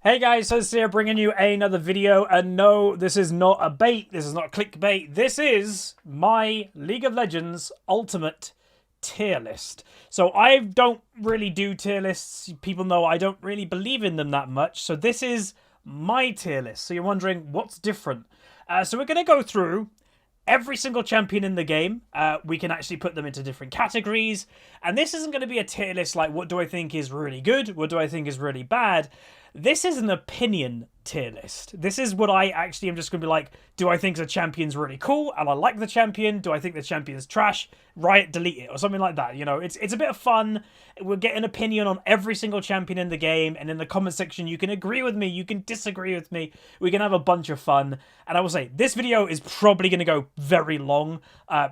Hey guys, so here bringing you another video, and no, this is not a bait, this is not clickbait, this is my League of Legends Ultimate tier list. So I don't really do tier lists, people know I don't really believe in them that much, so this is my tier list. So you're wondering, what's different? So we're going to go through every single champion in the game. We can actually put them into different categories, and this isn't going to be a tier list like what do I think is really good, what do I think is really bad. This is an opinion tier list. This is what I actually am just going to be like, do I think the champion's really cool and I like the champion? Do I think the champion's trash? Riot, delete it, or something like that. You know, it's a bit of fun. We'll get an opinion on every single champion in the game, and in the comment section, you can agree with me, you can disagree with me. We can have a bunch of fun. And I will say, this video is probably going to go very long.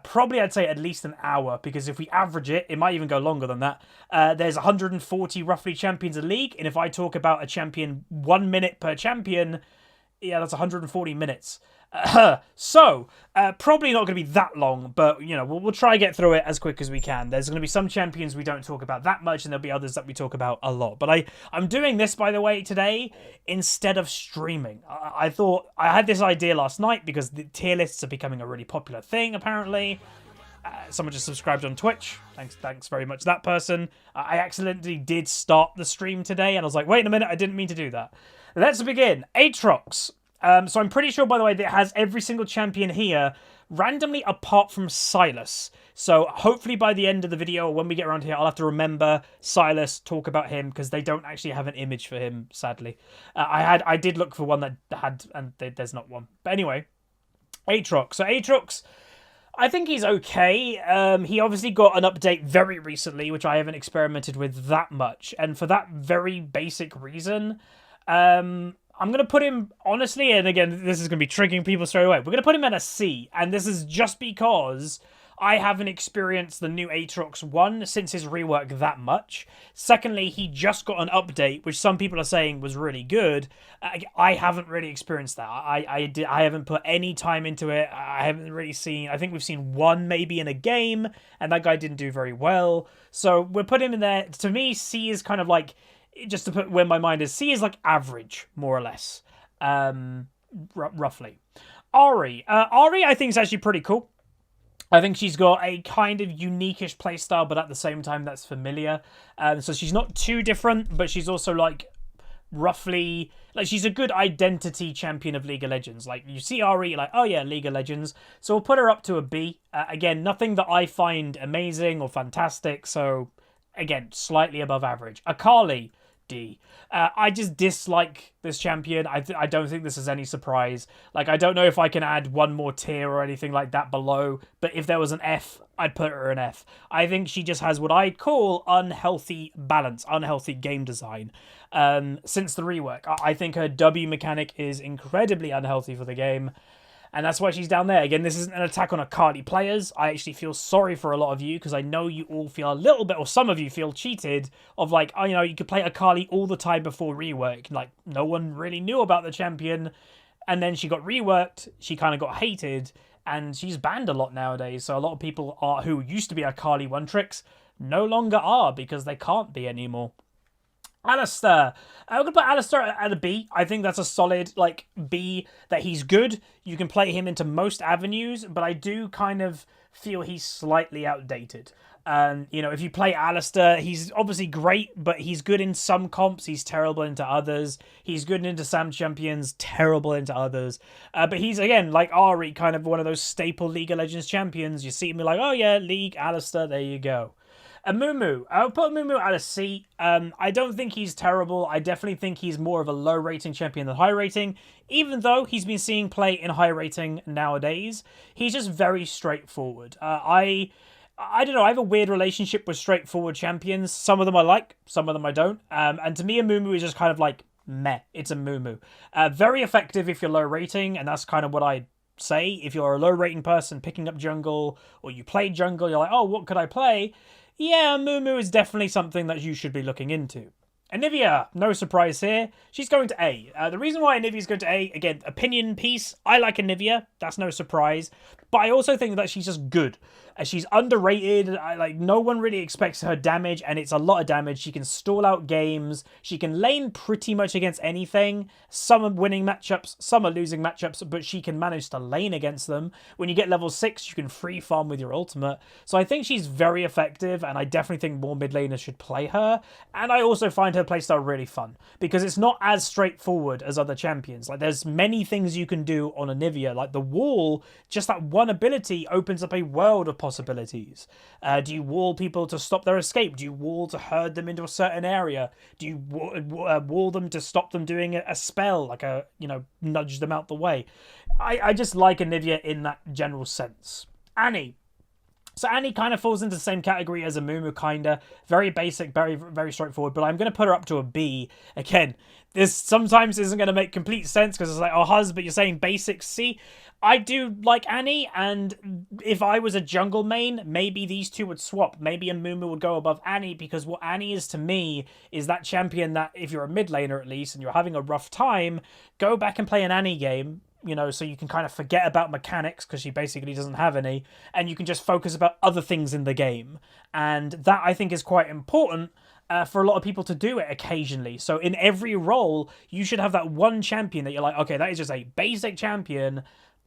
Probably, I'd say at least an hour, because if we average it, it might even go longer than that. There's 140 roughly champions in League, and if I talk about a champion 1 minute per champion, yeah, that's 140 minutes. So, probably not going to be that long, but, you know, we'll try and get through it as quick as we can. There's going to be some champions we don't talk about that much, and there'll be others that we talk about a lot. But I'm doing this, by the way, today, instead of streaming. I thought, I had this idea last night, because the tier lists are becoming a really popular thing, apparently. Someone just subscribed on Twitch. Thanks very much, that person. I accidentally did start the stream today, and I was like, wait a minute, I didn't mean to do that. Let's begin. Aatrox. So I'm pretty sure, by the way, that it has every single champion here randomly apart from Sylas. So hopefully by the end of the video, or when we get around here, I'll have to remember Sylas, talk about him, because they don't actually have an image for him, sadly. I did look for one that had, and there's not one. But anyway, Aatrox. So Aatrox, I think he's okay. He obviously got an update very recently, which I haven't experimented with that much. And for that very basic reason, I'm going to put him, honestly, and again, this is going to be triggering people straight away. We're going to put him at a C, and this is just because I haven't experienced the new Aatrox 1 since his rework that much. Secondly, he just got an update, which some people are saying was really good. I haven't really experienced that. I haven't put any time into it. I haven't really seen, I think we've seen one maybe in a game, and that guy didn't do very well. So we'll put him in there. To me, C is kind of like, just to put where my mind is, C is like average, more or less, roughly. Ahri. Ahri, I think, is actually pretty cool. I think she's got a kind of unique-ish playstyle, but at the same time, that's familiar. So she's not too different, but she's also, like, roughly, like, she's a good identity champion of League of Legends. Like, you see Ahri, you're like, oh yeah, League of Legends. So we'll put her up to a B. Again, nothing that I find amazing or fantastic, so, again, slightly above average. Akali. D. I just dislike this champion. I don't think this is any surprise. Like, I don't know if I can add one more tier or anything like that below, but if there was an F, I'd put her an F. I think she just has what I call unhealthy balance, unhealthy game design. Since the rework, I think her W mechanic is incredibly unhealthy for the game, and that's why she's down there. Again, this isn't an attack on Akali players. I actually feel sorry for a lot of you, because I know you all feel a little bit, or some of you feel cheated, of like, oh, you know, you could play Akali all the time before rework. Like, no one really knew about the champion, and then she got reworked, she kind of got hated, and she's banned a lot nowadays. So a lot of people who used to be Akali one-tricks no longer are, because they can't be anymore. Alistar. I'm going to put Alistar at a B. I think that's a solid, like, B, that he's good. You can play him into most avenues, but I do kind of feel he's slightly outdated. You know, if you play Alistar, he's obviously great, but he's good in some comps, he's terrible into others. He's good into some champions, terrible into others. But he's, again, like Ahri, kind of one of those staple League of Legends champions. You see him, like, oh yeah, League, Alistar, there you go. Amumu. I'll put Amumu at a C. I don't think he's terrible. I definitely think he's more of a low rating champion than high rating, even though he's been seeing play in high rating nowadays. He's just very straightforward. I don't know, I have a weird relationship with straightforward champions. Some of them I like, some of them I don't. And to me, Amumu is just kind of like, meh, it's Amumu. Very effective if you're low rating, and that's kind of what I say. If you're a low rating person picking up jungle, or you play jungle, you're like, oh, what could I play? Yeah, Amumu is definitely something that you should be looking into. Anivia, no surprise here. She's going to A. The reason why Anivia's going to A, again, opinion piece. I like Anivia. That's no surprise. But I also think that she's just good. She's underrated. Like, no one really expects her damage, and it's a lot of damage. She can stall out games. She can lane pretty much against anything. Some are winning matchups, some are losing matchups, but she can manage to lane against them. When you get level 6, you can free farm with your ultimate. So I think she's very effective, and I definitely think more mid laners should play her. And I also find her playstyle really fun, because it's not as straightforward as other champions. Like, there's many things you can do on Anivia. Like, the wall, just that one ability opens up a world of possibilities. Do you wall people to stop their escape? Do you wall to herd them into a certain area? Do you wall them to stop them doing a spell, like nudge them out the way? I just like Anivia in that general sense. Annie. So Annie kind of falls into the same category as Amumu, kinda. Very basic, very, very straightforward, but I'm going to put her up to a B. Again, this sometimes isn't going to make complete sense, because it's like, oh, Huz, but you're saying basic C. I do like Annie, and if I was a jungle main, maybe these two would swap. Maybe Amumu would go above Annie, because what Annie is to me is that champion that, if you're a mid laner at least, and you're having a rough time, go back and play an Annie game, so you can kind of forget about mechanics, because she basically doesn't have any, and you can just focus about other things in the game. And that, I think, is quite important for a lot of people to do it occasionally. So in every role, you should have that one champion that you're like, okay, that is just a basic champion.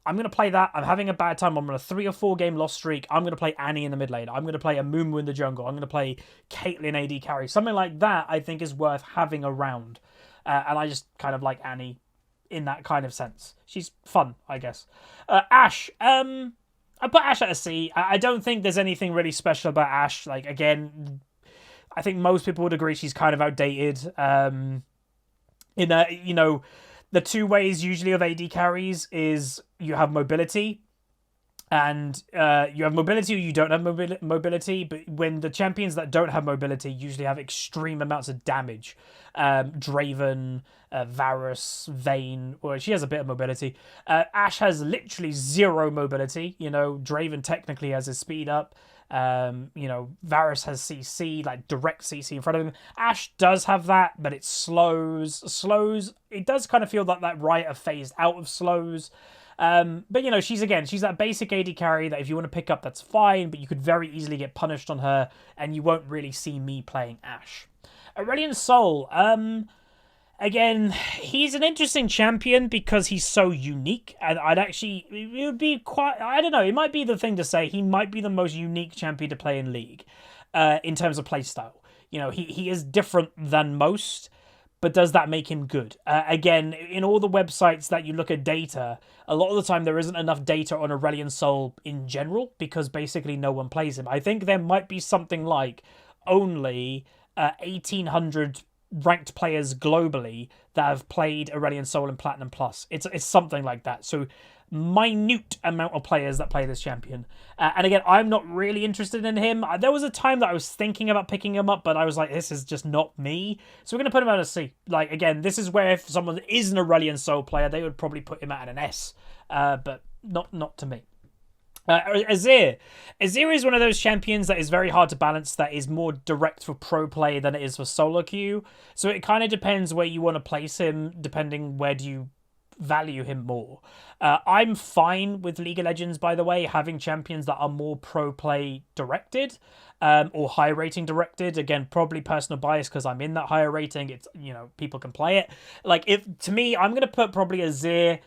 I'm going to play that. I'm having a bad time. I'm on a 3 or 4 game loss streak. I'm going to play Annie in the mid lane. I'm going to play Amumu in the jungle. I'm going to play Caitlyn AD carry. Something like that, I think, is worth having around. And I just kind of like Annie in that kind of sense. She's fun, I guess. Ashe. I put Ashe at a C. I don't think there's anything really special about Ashe. Like, again, I think most people would agree she's kind of outdated. The two ways usually of AD carries is you have mobility, and you have mobility or you don't have mobility. But when the champions that don't have mobility usually have extreme amounts of damage, Draven, Varus, Vayne, well, she has a bit of mobility. Ashe has literally 0 mobility. Draven technically has his speed up. Varus has CC, like direct CC in front of him. Ashe does have that, but it slows. It does kind of feel like that Riot have phased out of slows. But she's that basic AD carry that if you want to pick up, that's fine, but you could very easily get punished on her, and you won't really see me playing Ashe. Aurelion Sol, again, he's an interesting champion because he's so unique, and it would be quite, I don't know, it might be the thing to say, he might be the most unique champion to play in League, in terms of playstyle. He is different than most, but does that make him good? Again, in all the websites that you look at data, a lot of the time there isn't enough data on Aurelion Sol in general, because basically no one plays him. I think there might be something like only 1,800 ranked players globally that have played Aurelion Sol in Platinum Plus. It's something like that. So minute amount of players that play this champion. And again, I'm not really interested in him. There was a time that I was thinking about picking him up, but I was like, this is just not me. So we're going to put him at a C. Like, again, this is where if someone is an Aurelion Sol player, they would probably put him at an S. But not to me. Azir. Azir is one of those champions that is very hard to balance, that is more direct for pro play than it is for solo queue. So it kind of depends where you want to place him, depending where do you value him more. I'm fine with League of Legends, by the way, having champions that are more pro play directed, or high rating directed. Again, probably personal bias because I'm in that higher rating. It's, people can play it. Like, to me, I'm going to put probably Azir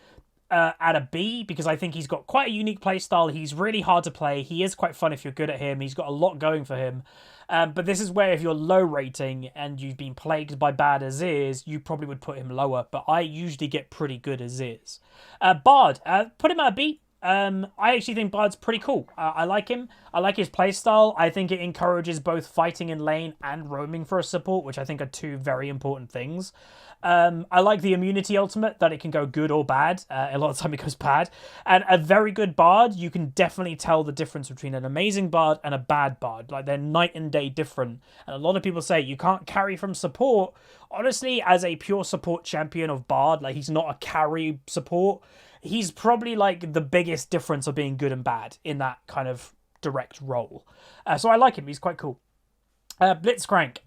at a B, because I think he's got quite a unique play style. He's really hard to play. He is quite fun if you're good at him. He's got a lot going for him. But this is where if you're low rating and you've been plagued by bad Azirs, you probably would put him lower. But I usually get pretty good Azirs. Bard, put him at a B. I actually think Bard's pretty cool. I like him. I like his playstyle. I think it encourages both fighting in lane and roaming for a support, which I think are two very important things. I like the immunity ultimate, that it can go good or bad. A lot of the time it goes bad. And a very good Bard, you can definitely tell the difference between an amazing Bard and a bad Bard. Like, they're night and day different. And a lot of people say you can't carry from support. Honestly, as a pure support champion of Bard, like, he's not a carry support. He's probably like the biggest difference of being good and bad in that kind of direct role. So I like him. He's quite cool. Blitzcrank.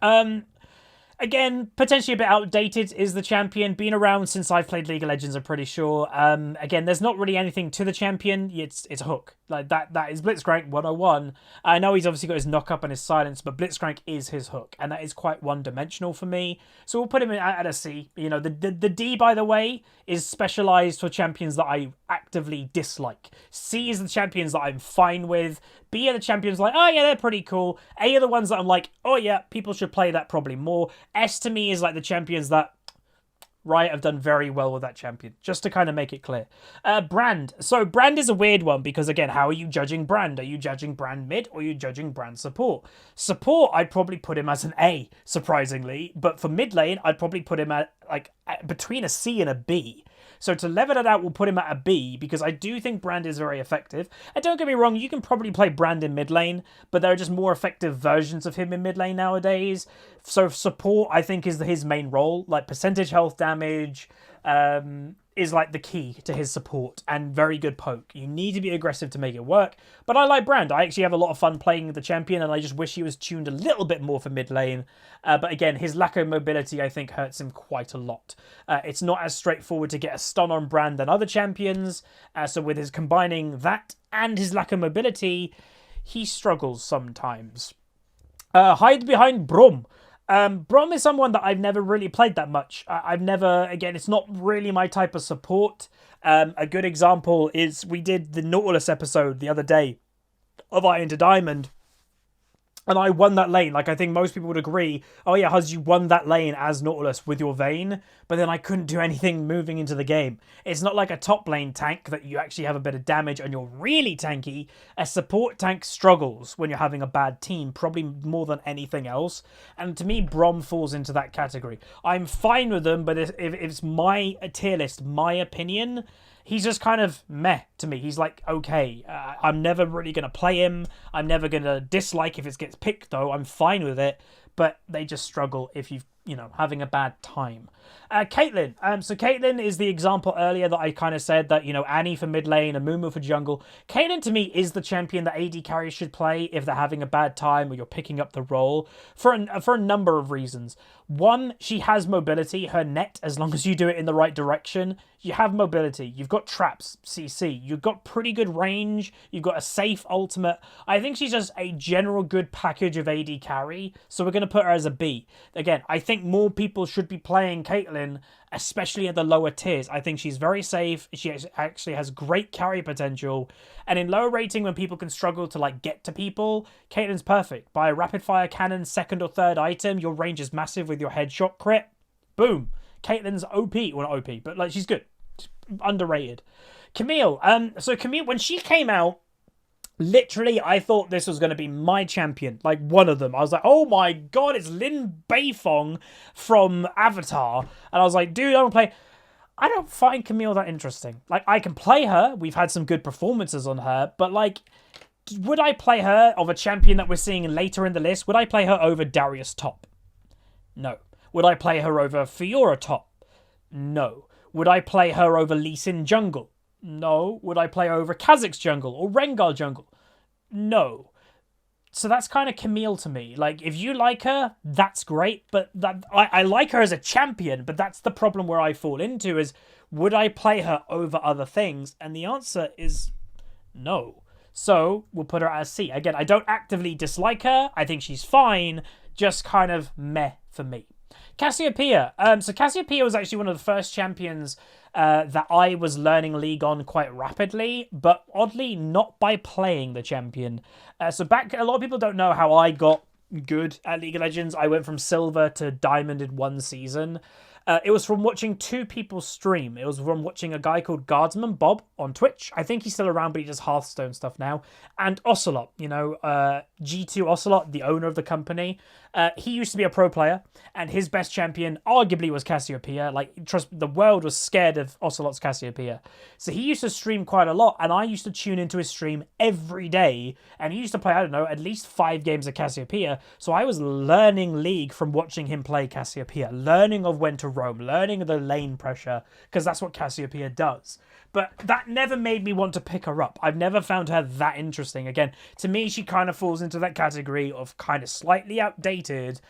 Again, potentially a bit outdated is the champion. Been around since I've played League of Legends, I'm pretty sure. Again, there's not really anything to the champion. It's a hook. Like that is Blitzcrank 101. I know he's obviously got his knock up and his silence, but Blitzcrank is his hook, and that is quite one-dimensional for me. So we'll put him at a C. You know, the D, by the way, is specialized for champions that I actively dislike. C is the champions that I'm fine with. B are the champions like, oh yeah, they're pretty cool. A are the ones that I'm like, oh yeah, people should play that probably more. S to me is like the champions that Riot have done very well with that champion, just to kind of make it clear. Brand. So Brand is a weird one because, again, how are you judging Brand? Are you judging Brand mid or are you judging Brand support? Support, I'd probably put him as an A, surprisingly. But for mid lane, I'd probably put him at between a C and a B. So to level it out, we'll put him at a B because I do think Brand is very effective. And don't get me wrong, you can probably play Brand in mid lane, but there are just more effective versions of him in mid lane nowadays. So support, I think, is his main role. Like percentage health damage is like the key to his support, and very good poke. You need to be aggressive to make it work. But I like Brand. I actually have a lot of fun playing the champion, and I just wish he was tuned a little bit more for mid lane. But again, his lack of mobility, I think, hurts him quite a lot. It's not as straightforward to get a stun on Brand than other champions. So with his combining that and his lack of mobility, he struggles sometimes. Hide behind Brum. Brom is someone that I've never really played that much. I've never, again, it's not really my type of support. A good example is we did the Nautilus episode the other day of Iron to Diamond, and I won that lane. Like, I think most people would agree, oh yeah, Huz, you won that lane as Nautilus with your Vayne, but then I couldn't do anything moving into the game. It's not like a top lane tank that you actually have a bit of damage and you're really tanky. A support tank struggles when you're having a bad team, probably more than anything else. And to me, Brom falls into that category. I'm fine with them, but if it's my tier list, my opinion, he's just kind of meh to me. He's like, okay, I'm never really going to play him. I'm never going to dislike if it gets picked, though. I'm fine with it. But they just struggle if you've, having a bad time. Caitlyn. So Caitlyn is the example earlier that I kind of said that, Annie for mid lane and Mumu for jungle. Caitlyn, to me, is the champion that AD carriers should play if they're having a bad time or you're picking up the role for a number of reasons. One, she has mobility. Her net, as long as you do it in the right direction, you have mobility. You've got traps, CC. You've got pretty good range. You've got a safe ultimate. I think she's just a general good package of AD carry. So we're going to put her as a B. Again, I think more people should be playing Caitlyn, especially at the lower tiers. I think she's very safe. She actually has great carry potential. And in lower rating, when people can struggle to get to people, Caitlyn's perfect. Buy a rapid fire cannon, second or third item. Your range is massive with your headshot crit. Boom. Caitlyn's OP. Well, not OP, but she's good. Underrated. Camille. So Camille, when she came out, literally, I thought this was going to be my champion, like one of them. I was like, oh my god, it's Lin Beifong from Avatar. And I was like, dude, I don't find Camille that interesting. Like, I can play her. We've had some good performances on her. But, would I play her of a champion that we're seeing later in the list? Would I play her over Darius top? No. Would I play her over Fiora top? No. Would I play her over Lee Sin jungle? No. Would I play her over Kha'Zix jungle or Rengar jungle? No. So that's kind of Camille to me. If you like her, that's great. But I like her as a champion, but that's the problem where I fall into is, would I play her over other things? And the answer is no. So we'll put her as C. Again, I don't actively dislike her. I think she's fine. Just kind of meh for me. Cassiopeia. So Cassiopeia was actually one of the first champions that I was learning League on quite rapidly, but oddly not by playing the champion. So back, a lot of people don't know how I got good at League of Legends. I went from silver to diamond in one season. It was from watching two people stream. It was from watching a guy called Guardsman Bob on Twitch. I think he's still around, but he does Hearthstone stuff now. And Ocelot, G2 Ocelot, the owner of the company. He used to be a pro player, and his best champion arguably was Cassiopeia. Trust me, the world was scared of Ocelot's Cassiopeia. So he used to stream quite a lot, and I used to tune into his stream every day. And he used to play, I don't know, at least 5 games of Cassiopeia. So I was learning League from watching him play Cassiopeia, learning of when to roam, learning the lane pressure, because that's what Cassiopeia does. But that never made me want to pick her up. I've never found her that interesting. Again, to me, she kind of falls into that category of kind of slightly outdated.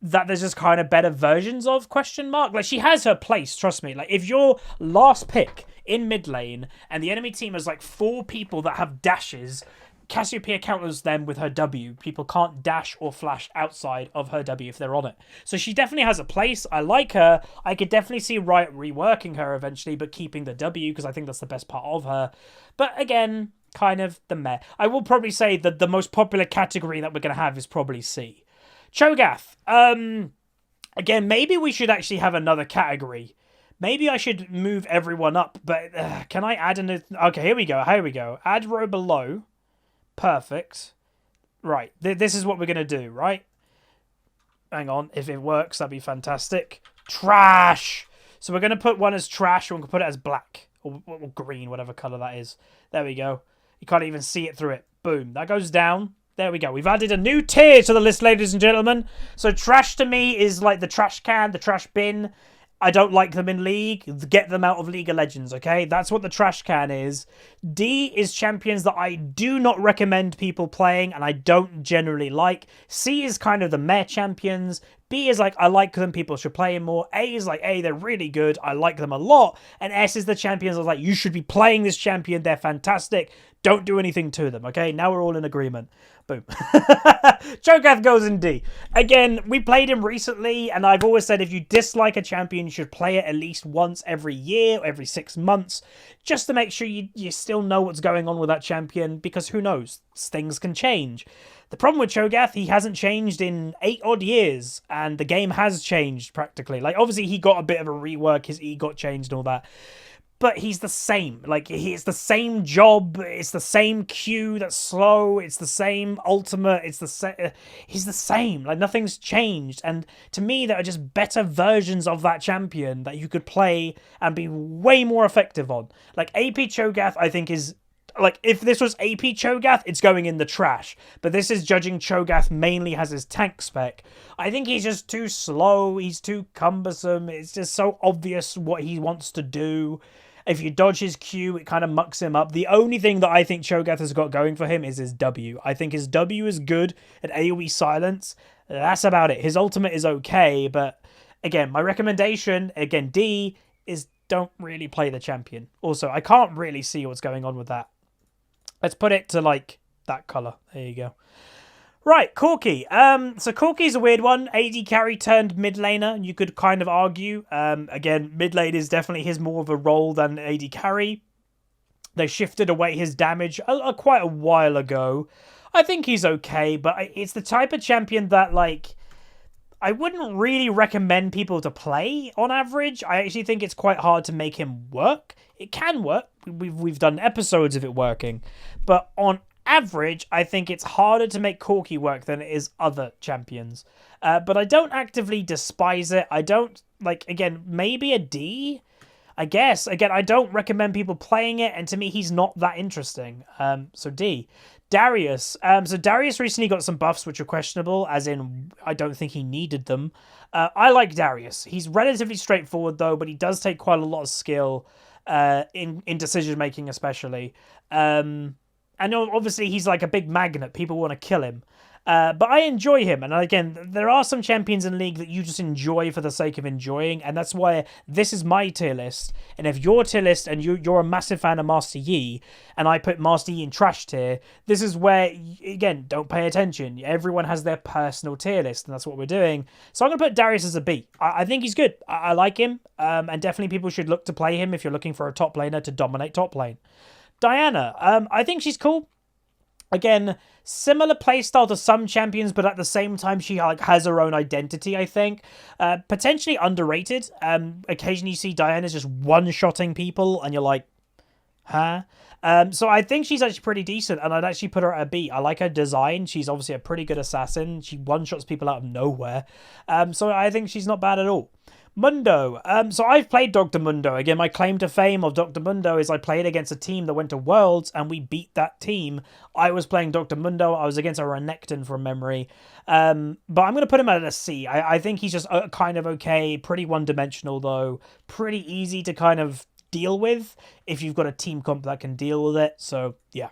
that there's just kind of better versions of, question mark. Like, she has her place, trust me. Like, if your last pick in mid lane and the enemy team has like 4 people that have dashes, Cassiopeia counters them with her W. People can't dash or flash outside of her W if they're on it. So she definitely has a place. I like her. I could definitely see Riot reworking her eventually, but keeping the W, because I think that's the best part of her. But again, kind of the meh. I will probably say that the most popular category that we're going to have is probably C. Cho'Gath. Again, maybe we should actually have another category. Maybe I should move everyone up, but can I add an... Okay, here we go. Add row below. Perfect. Right, this is what we're going to do, right? Hang on, if it works, that'd be fantastic. Trash! So we're going to put one as trash, and we're going to put it as black. Or green, whatever colour that is. There we go. You can't even see it through it. Boom, that goes down. There we go. We've added a new tier to the list, ladies and gentlemen. So trash to me is like the trash can, the trash bin. I don't like them in League. Get them out of League of Legends, okay? That's what the trash can is. D is champions that I do not recommend people playing and I don't generally like. C is kind of the meh champions. B is like, I like them, people should play them more. A is like, hey, they're really good, I like them a lot. And S is the champions I was like, you should be playing this champion, they're fantastic. Don't do anything to them, okay? Now we're all in agreement. Boom. Cho'Gath goes in D. Again, we played him recently, and I've always said if you dislike a champion, you should play it at least once every year, every 6 months, just to make sure you still know what's going on with that champion, because who knows? Things can change. The problem with Cho'Gath, he hasn't changed in 8 odd years, and the game has changed practically. Like, obviously, he got a bit of a rework, his E got changed and all that. But he's the same. Like, it's the same job. It's the same Q that's slow. It's the same ultimate. It's the same. He's the same. Like, nothing's changed. And to me, there are just better versions of that champion that you could play and be way more effective on. Like, AP Cho'Gath, I think, is... Like, if this was AP Cho'Gath, it's going in the trash. But this is judging Cho'Gath mainly as his tank spec. I think he's just too slow. He's too cumbersome. It's just so obvious what he wants to do. If you dodge his Q, it kind of mucks him up. The only thing that I think Cho'Gath has got going for him is his W. I think his W is good at AoE silence. That's about it. His ultimate is okay, but again, my recommendation, again, D, is don't really play the champion. Also, I can't really see what's going on with that. Let's put it to, like, that colour. There you go. Right, Corki. So Corki's a weird one. AD carry turned mid laner, you could kind of argue. Again, mid lane is definitely his more of a role than AD carry. They shifted away his damage quite a while ago. I think he's okay, but it's the type of champion that, like, I wouldn't really recommend people to play on average. I actually think it's quite hard to make him work. It can work. We've done episodes of it working. But on average, I think it's harder to make Corki work than it is other champions. But I don't actively despise it. I don't, like, again, maybe a D, I guess. Again, I don't recommend people playing it, and to me, he's not that interesting. So D. Darius. So Darius recently got some buffs which are questionable, as in, I don't think he needed them. I like Darius. He's relatively straightforward, though, but he does take quite a lot of skill in decision-making, especially. And obviously, he's like a big magnet. People want to kill him. But I enjoy him. And again, there are some champions in League that you just enjoy for the sake of enjoying. And that's why this is my tier list. And if your tier list and you're a massive fan of Master Yi, and I put Master Yi in trash tier, this is where, again, don't pay attention. Everyone has their personal tier list. And that's what we're doing. So I'm going to put Darius as a B. I think he's good. I like him. And definitely people should look to play him if you're looking for a top laner to dominate top lane. Diana, I think she's cool. Again, similar playstyle to some champions, but at the same time, she like has her own identity, I think. Potentially underrated. Occasionally you see Diana's just one-shotting people, and you're like, huh? So I think she's actually pretty decent, and I'd actually put her at a B. I like her design. She's obviously a pretty good assassin. She one-shots people out of nowhere. So I think she's not bad at all. Mundo. So I've played Dr. Mundo. Again, my claim to fame of Dr. Mundo is I played against a team that went to Worlds and we beat that team. I was playing Dr. Mundo. I was against a Renekton from memory. But I'm going to put him at a C. I think he's just kind of okay. Pretty one-dimensional, though. Pretty easy to kind of deal with if you've got a team comp that can deal with it. So, yeah.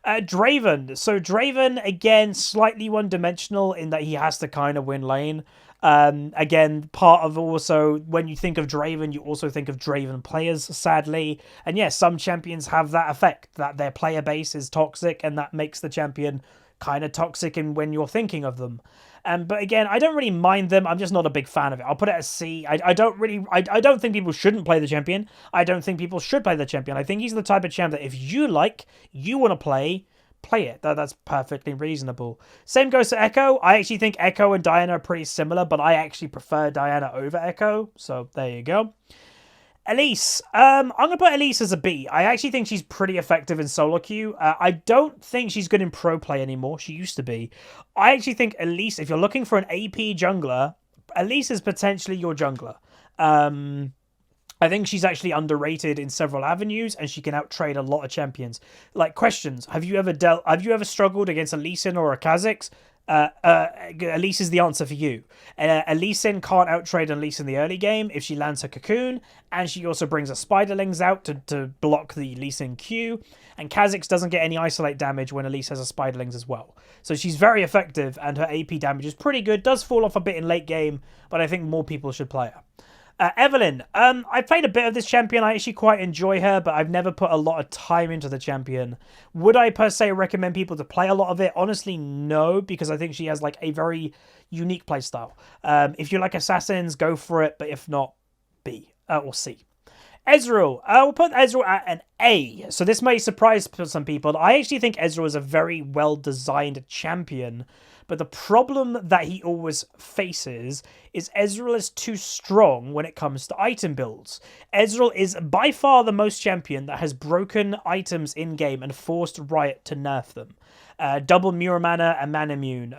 Draven. So Draven, again, slightly one-dimensional in that he has to kind of win lane. Again, part of also, when you think of Draven, you also think of Draven players, sadly. And yes, some champions have that effect, that their player base is toxic, and that makes the champion kind of toxic in when you're thinking of them. But again, I don't really mind them. I'm just not a big fan of it. I'll put it as C. I don't think people shouldn't play the champion. I don't think people should play the champion. I think he's the type of champ that if you want to play it. That's perfectly reasonable. Same goes to Echo. I actually think Echo and Diana are pretty similar, but I actually prefer Diana over Echo. So there you go. Elise. I'm going to put Elise as a B. I actually think she's pretty effective in solo queue. I don't think she's good in pro play anymore. She used to be. I actually think Elise, if you're looking for an AP jungler, Elise is potentially your jungler. I think she's actually underrated in several avenues, and she can outtrade a lot of champions. Like, questions. Have you ever struggled against a Lee Sin or a Kha'Zix? Elise is the answer for you. Lee Sin can't outtrade Elise in the early game if she lands her cocoon, and she also brings her spiderlings out to block the Lee Sin Q, and Kha'Zix doesn't get any isolate damage when Elise has her spiderlings as well. So she's very effective, and her AP damage is pretty good. Does fall off a bit in late game, but I think more people should play her. Evelyn. I played a bit of this champion. I actually quite enjoy her, but I've never put a lot of time into the champion. Would I per se recommend people to play a lot of it? Honestly, no, because I think she has like a very unique playstyle. If you like assassins, go for it, but if not, B or C. Ezreal. We'll put Ezreal at an A. So this may surprise some people. I actually think Ezreal is a very well-designed champion, but the problem that he always faces is Ezreal is too strong when it comes to item builds. Ezreal is by far the most champion that has broken items in-game and forced Riot to nerf them. Double Mirror Mana and Mana Immune.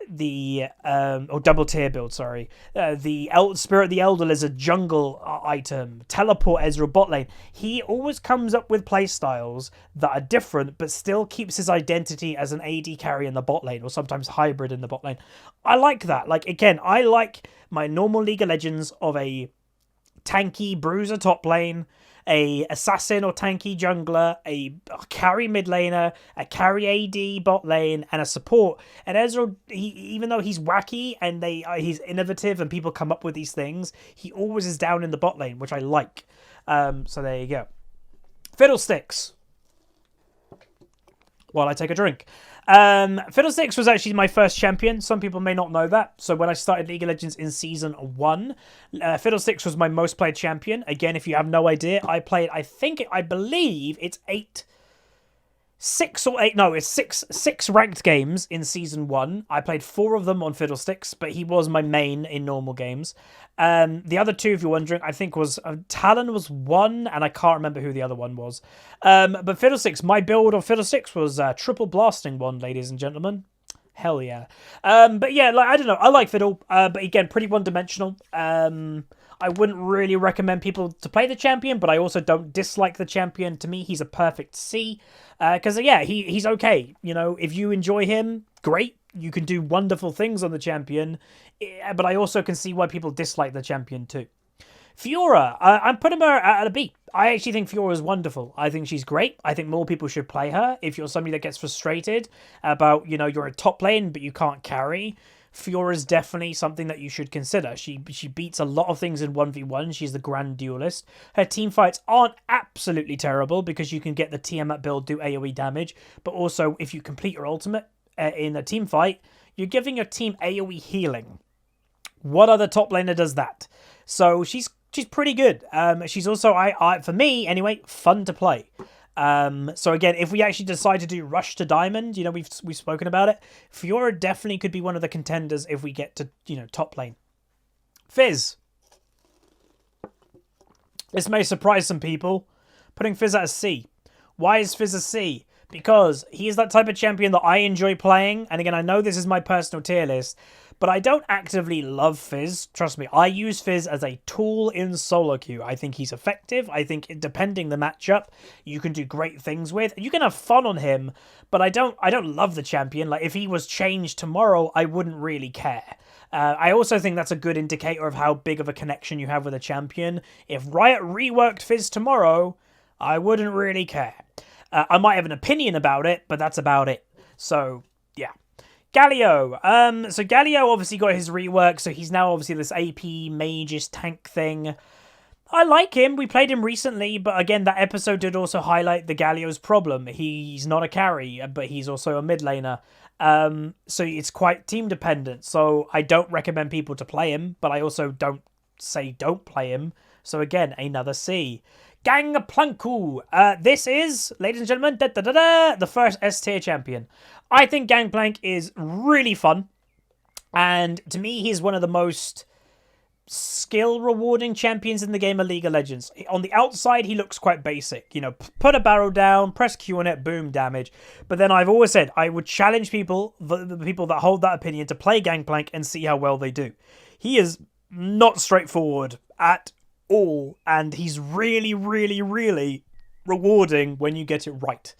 Or double tier build, sorry. The Spirit of the Elder Lizard jungle item. Teleport Ezreal bot lane. He always comes up with playstyles that are different, but still keeps his identity as an AD carry in the bot lane, or sometimes hybrid in the bot lane. I like that. Like, again, I like my normal League of Legends of a tanky bruiser top lane, a assassin or tanky jungler, a carry mid laner, a carry AD bot lane, and a support. And Ezreal, even though he's wacky and he's innovative and people come up with these things, he always is down in the bot lane, which I like. So there you go. Fiddlesticks. While I take a drink. Fiddlesticks was actually my first champion. Some people may not know that. So when I started League of Legends in Season 1, Fiddlesticks was my most played champion. Again, if you have no idea, I played, I believe it's six ranked games in Season 1. I played 4 of them on Fiddlesticks, but he was my main in normal games. The other 2, if you're wondering, I think was Talon was 1, and I can't remember who the other one was. But Fiddlesticks, my build of Fiddlesticks was triple blasting 1, ladies and gentlemen. Hell yeah. But yeah, like, I don't know. I like Fiddle, but again, pretty one-dimensional. I wouldn't really recommend people to play the champion, but I also don't dislike the champion. To me, he's a perfect C. Because, yeah, he's okay. You know, if you enjoy him, great. You can do wonderful things on the champion. But I also can see why people dislike the champion too. Fiora, I'm putting her at a B. I actually think Fiora is wonderful. I think she's great. I think more people should play her. If you're somebody that gets frustrated about, you know, you're a top lane, but you can't carry, Fiora is definitely something that you should consider. She beats a lot of things in 1v1. She's the grand duelist. Her team fights aren't absolutely terrible because you can get the Tiamat build, do AoE damage, but also if you complete your ultimate in a team fight, you're giving your team AoE healing. What other top laner does that? So she's pretty good. She's also, for me anyway, fun to play. So again, if we actually decide to do Rush to Diamond, you know, we've spoken about it. Fiora definitely could be one of the contenders if we get to, you know, top lane. Fizz. This may surprise some people. Putting Fizz at a C. Why is Fizz a C? Because he is that type of champion that I enjoy playing. And again, I know this is my personal tier list, but I don't actively love Fizz. Trust me, I use Fizz as a tool in solo queue. I think he's effective. I think depending the matchup, you can do great things with. You can have fun on him, but I don't love the champion. Like, if he was changed tomorrow, I wouldn't really care. I also think that's a good indicator of how big of a connection you have with a champion. If Riot reworked Fizz tomorrow, I wouldn't really care. I might have an opinion about it, but that's about it. So, yeah. Galio. So Galio obviously got his rework, so he's now obviously this AP mage's tank thing. I like him. We played him recently, but again, that episode did also highlight the Galio's problem. He's not a carry, but he's also a mid laner. So it's quite team dependent. So I don't recommend people to play him, but I also don't say don't play him. So again, another C. Gangplanku. This is, ladies and gentlemen, the first S tier champion. I think Gangplank is really fun. And to me, he's one of the most skill rewarding champions in the game of League of Legends. On the outside, he looks quite basic. You know, put a barrel down, press Q on it, boom, damage. But then I've always said I would challenge people, the people that hold that opinion, to play Gangplank and see how well they do. He is not straightforward at all, and he's really, really, really rewarding when you get it right.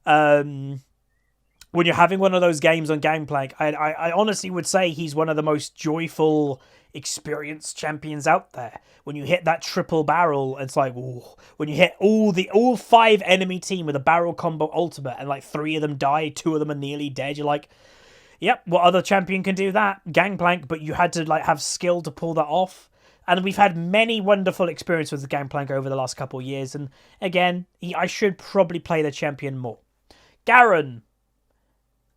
When you're having one of those games on Gangplank, I honestly would say he's one of the most joyful, experienced champions out there. When you hit that triple barrel, it's like, ooh. When you hit all 5 enemy team with a barrel combo ultimate, and like 3 of them die, 2 of them are nearly dead, you're like, yep, what other champion can do that? Gangplank, but you had to like have skill to pull that off. And we've had many wonderful experiences with Gangplank over the last couple of years. And again, I should probably play the champion more. Garen.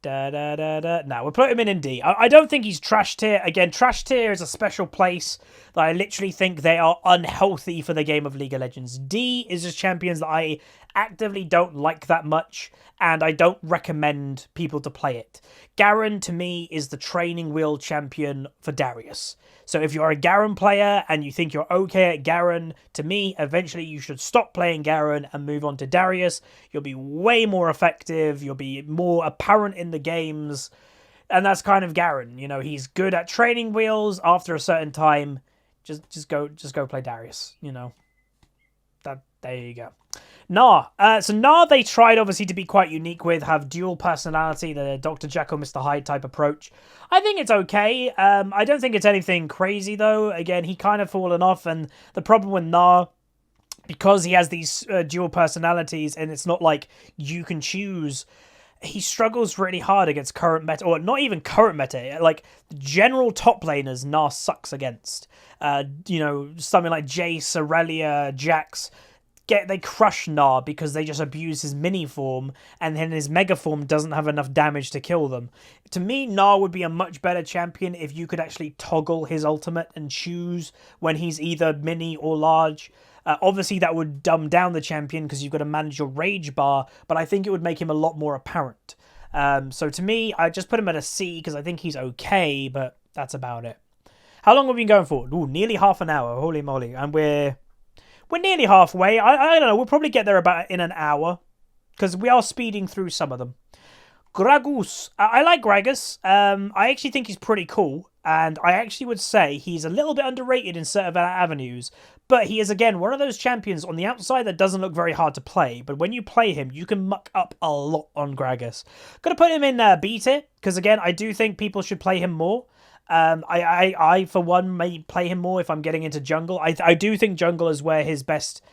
Now we'll put him in D. I don't think he's trash tier. Again, trash tier is a special place that I literally think they are unhealthy for the game of League of Legends. D is just champions that I actively don't like that much, and I don't recommend people to play it. Garen, to me, is the training wheel champion for Darius. So if you're a Garen player and you think you're okay at Garen, to me, eventually you should stop playing Garen and move on to Darius. You'll be way more effective. You'll be more apparent in the games. And that's kind of Garen. You know, he's good at training wheels. After a certain time, just go play Darius. You know, there you go. Gnar. So Gnar, they tried obviously to be quite unique with, have dual personality, the Dr. Jekyll, Mr. Hyde type approach. I think it's okay. I don't think it's anything crazy though. Again, he kind of fallen off, and the problem with Gnar, because he has these dual personalities, and it's not like you can choose, he struggles really hard against current meta, or not even current meta, like general top laners Gnar sucks against. You know, something like Jace, Aurelia, Jax, they crush Gnar because they just abuse his mini form, and then his mega form doesn't have enough damage to kill them. To me, Gnar would be a much better champion if you could actually toggle his ultimate and choose when he's either mini or large. Obviously, that would dumb down the champion because you've got to manage your rage bar, but I think it would make him a lot more apparent. So to me, I just put him at a C because I think he's okay, but that's about it. How long have we been going for? Ooh, nearly half an hour. Holy moly. And we're nearly halfway. I don't know. We'll probably get there about in an hour because we are speeding through some of them. Gragas. I like Gragas. I actually think he's pretty cool, and I actually would say he's a little bit underrated in certain avenues, but he is, again, one of those champions on the outside that doesn't look very hard to play, but when you play him, you can muck up a lot on Gragas. Gonna put him in B tier, because again, I do think people should play him more. I for one may play him more if I'm getting into jungle. I do think jungle is where his best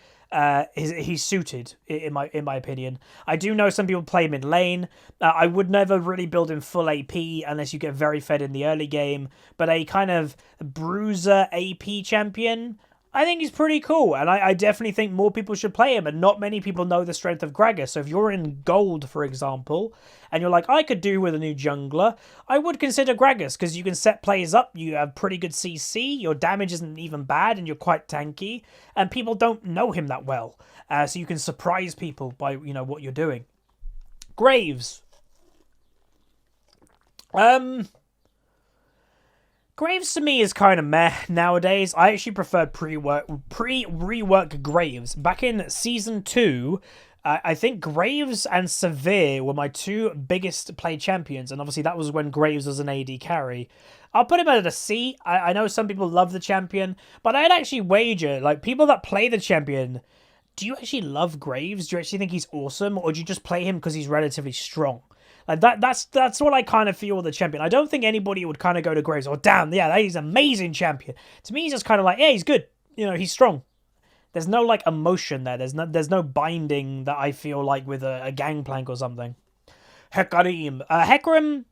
he's suited in my opinion. I do know some people play mid lane. I would never really build him full AP unless you get very fed in the early game, but a kind of bruiser AP champion, I think he's pretty cool, and I definitely think more people should play him, and not many people know the strength of Gragas. So if you're in gold, for example, and you're like, I could do with a new jungler, I would consider Gragas, because you can set plays up, you have pretty good CC, your damage isn't even bad, and you're quite tanky, and people don't know him that well. So you can surprise people by, you know, what you're doing. Graves. Graves to me is kind of meh nowadays. I actually prefer pre-rework Graves. Back in Season 2, I think Graves and Severe were my two biggest play champions, and obviously that was when Graves was an AD carry. I'll put him at a C. I know some people love the champion, but I'd actually wager, like, people that play the champion, do you actually love Graves? Do you actually think he's awesome, or do you just play him because he's relatively strong? Like that's what I kind of feel with the champion. I don't think anybody would kind of go to Graves, oh damn, yeah, he's an amazing champion. To me, he's just kind of like, yeah, he's good. You know, he's strong. There's no like emotion there. There's no binding that I feel like with a Gangplank or something. Hecarim. Hecarim,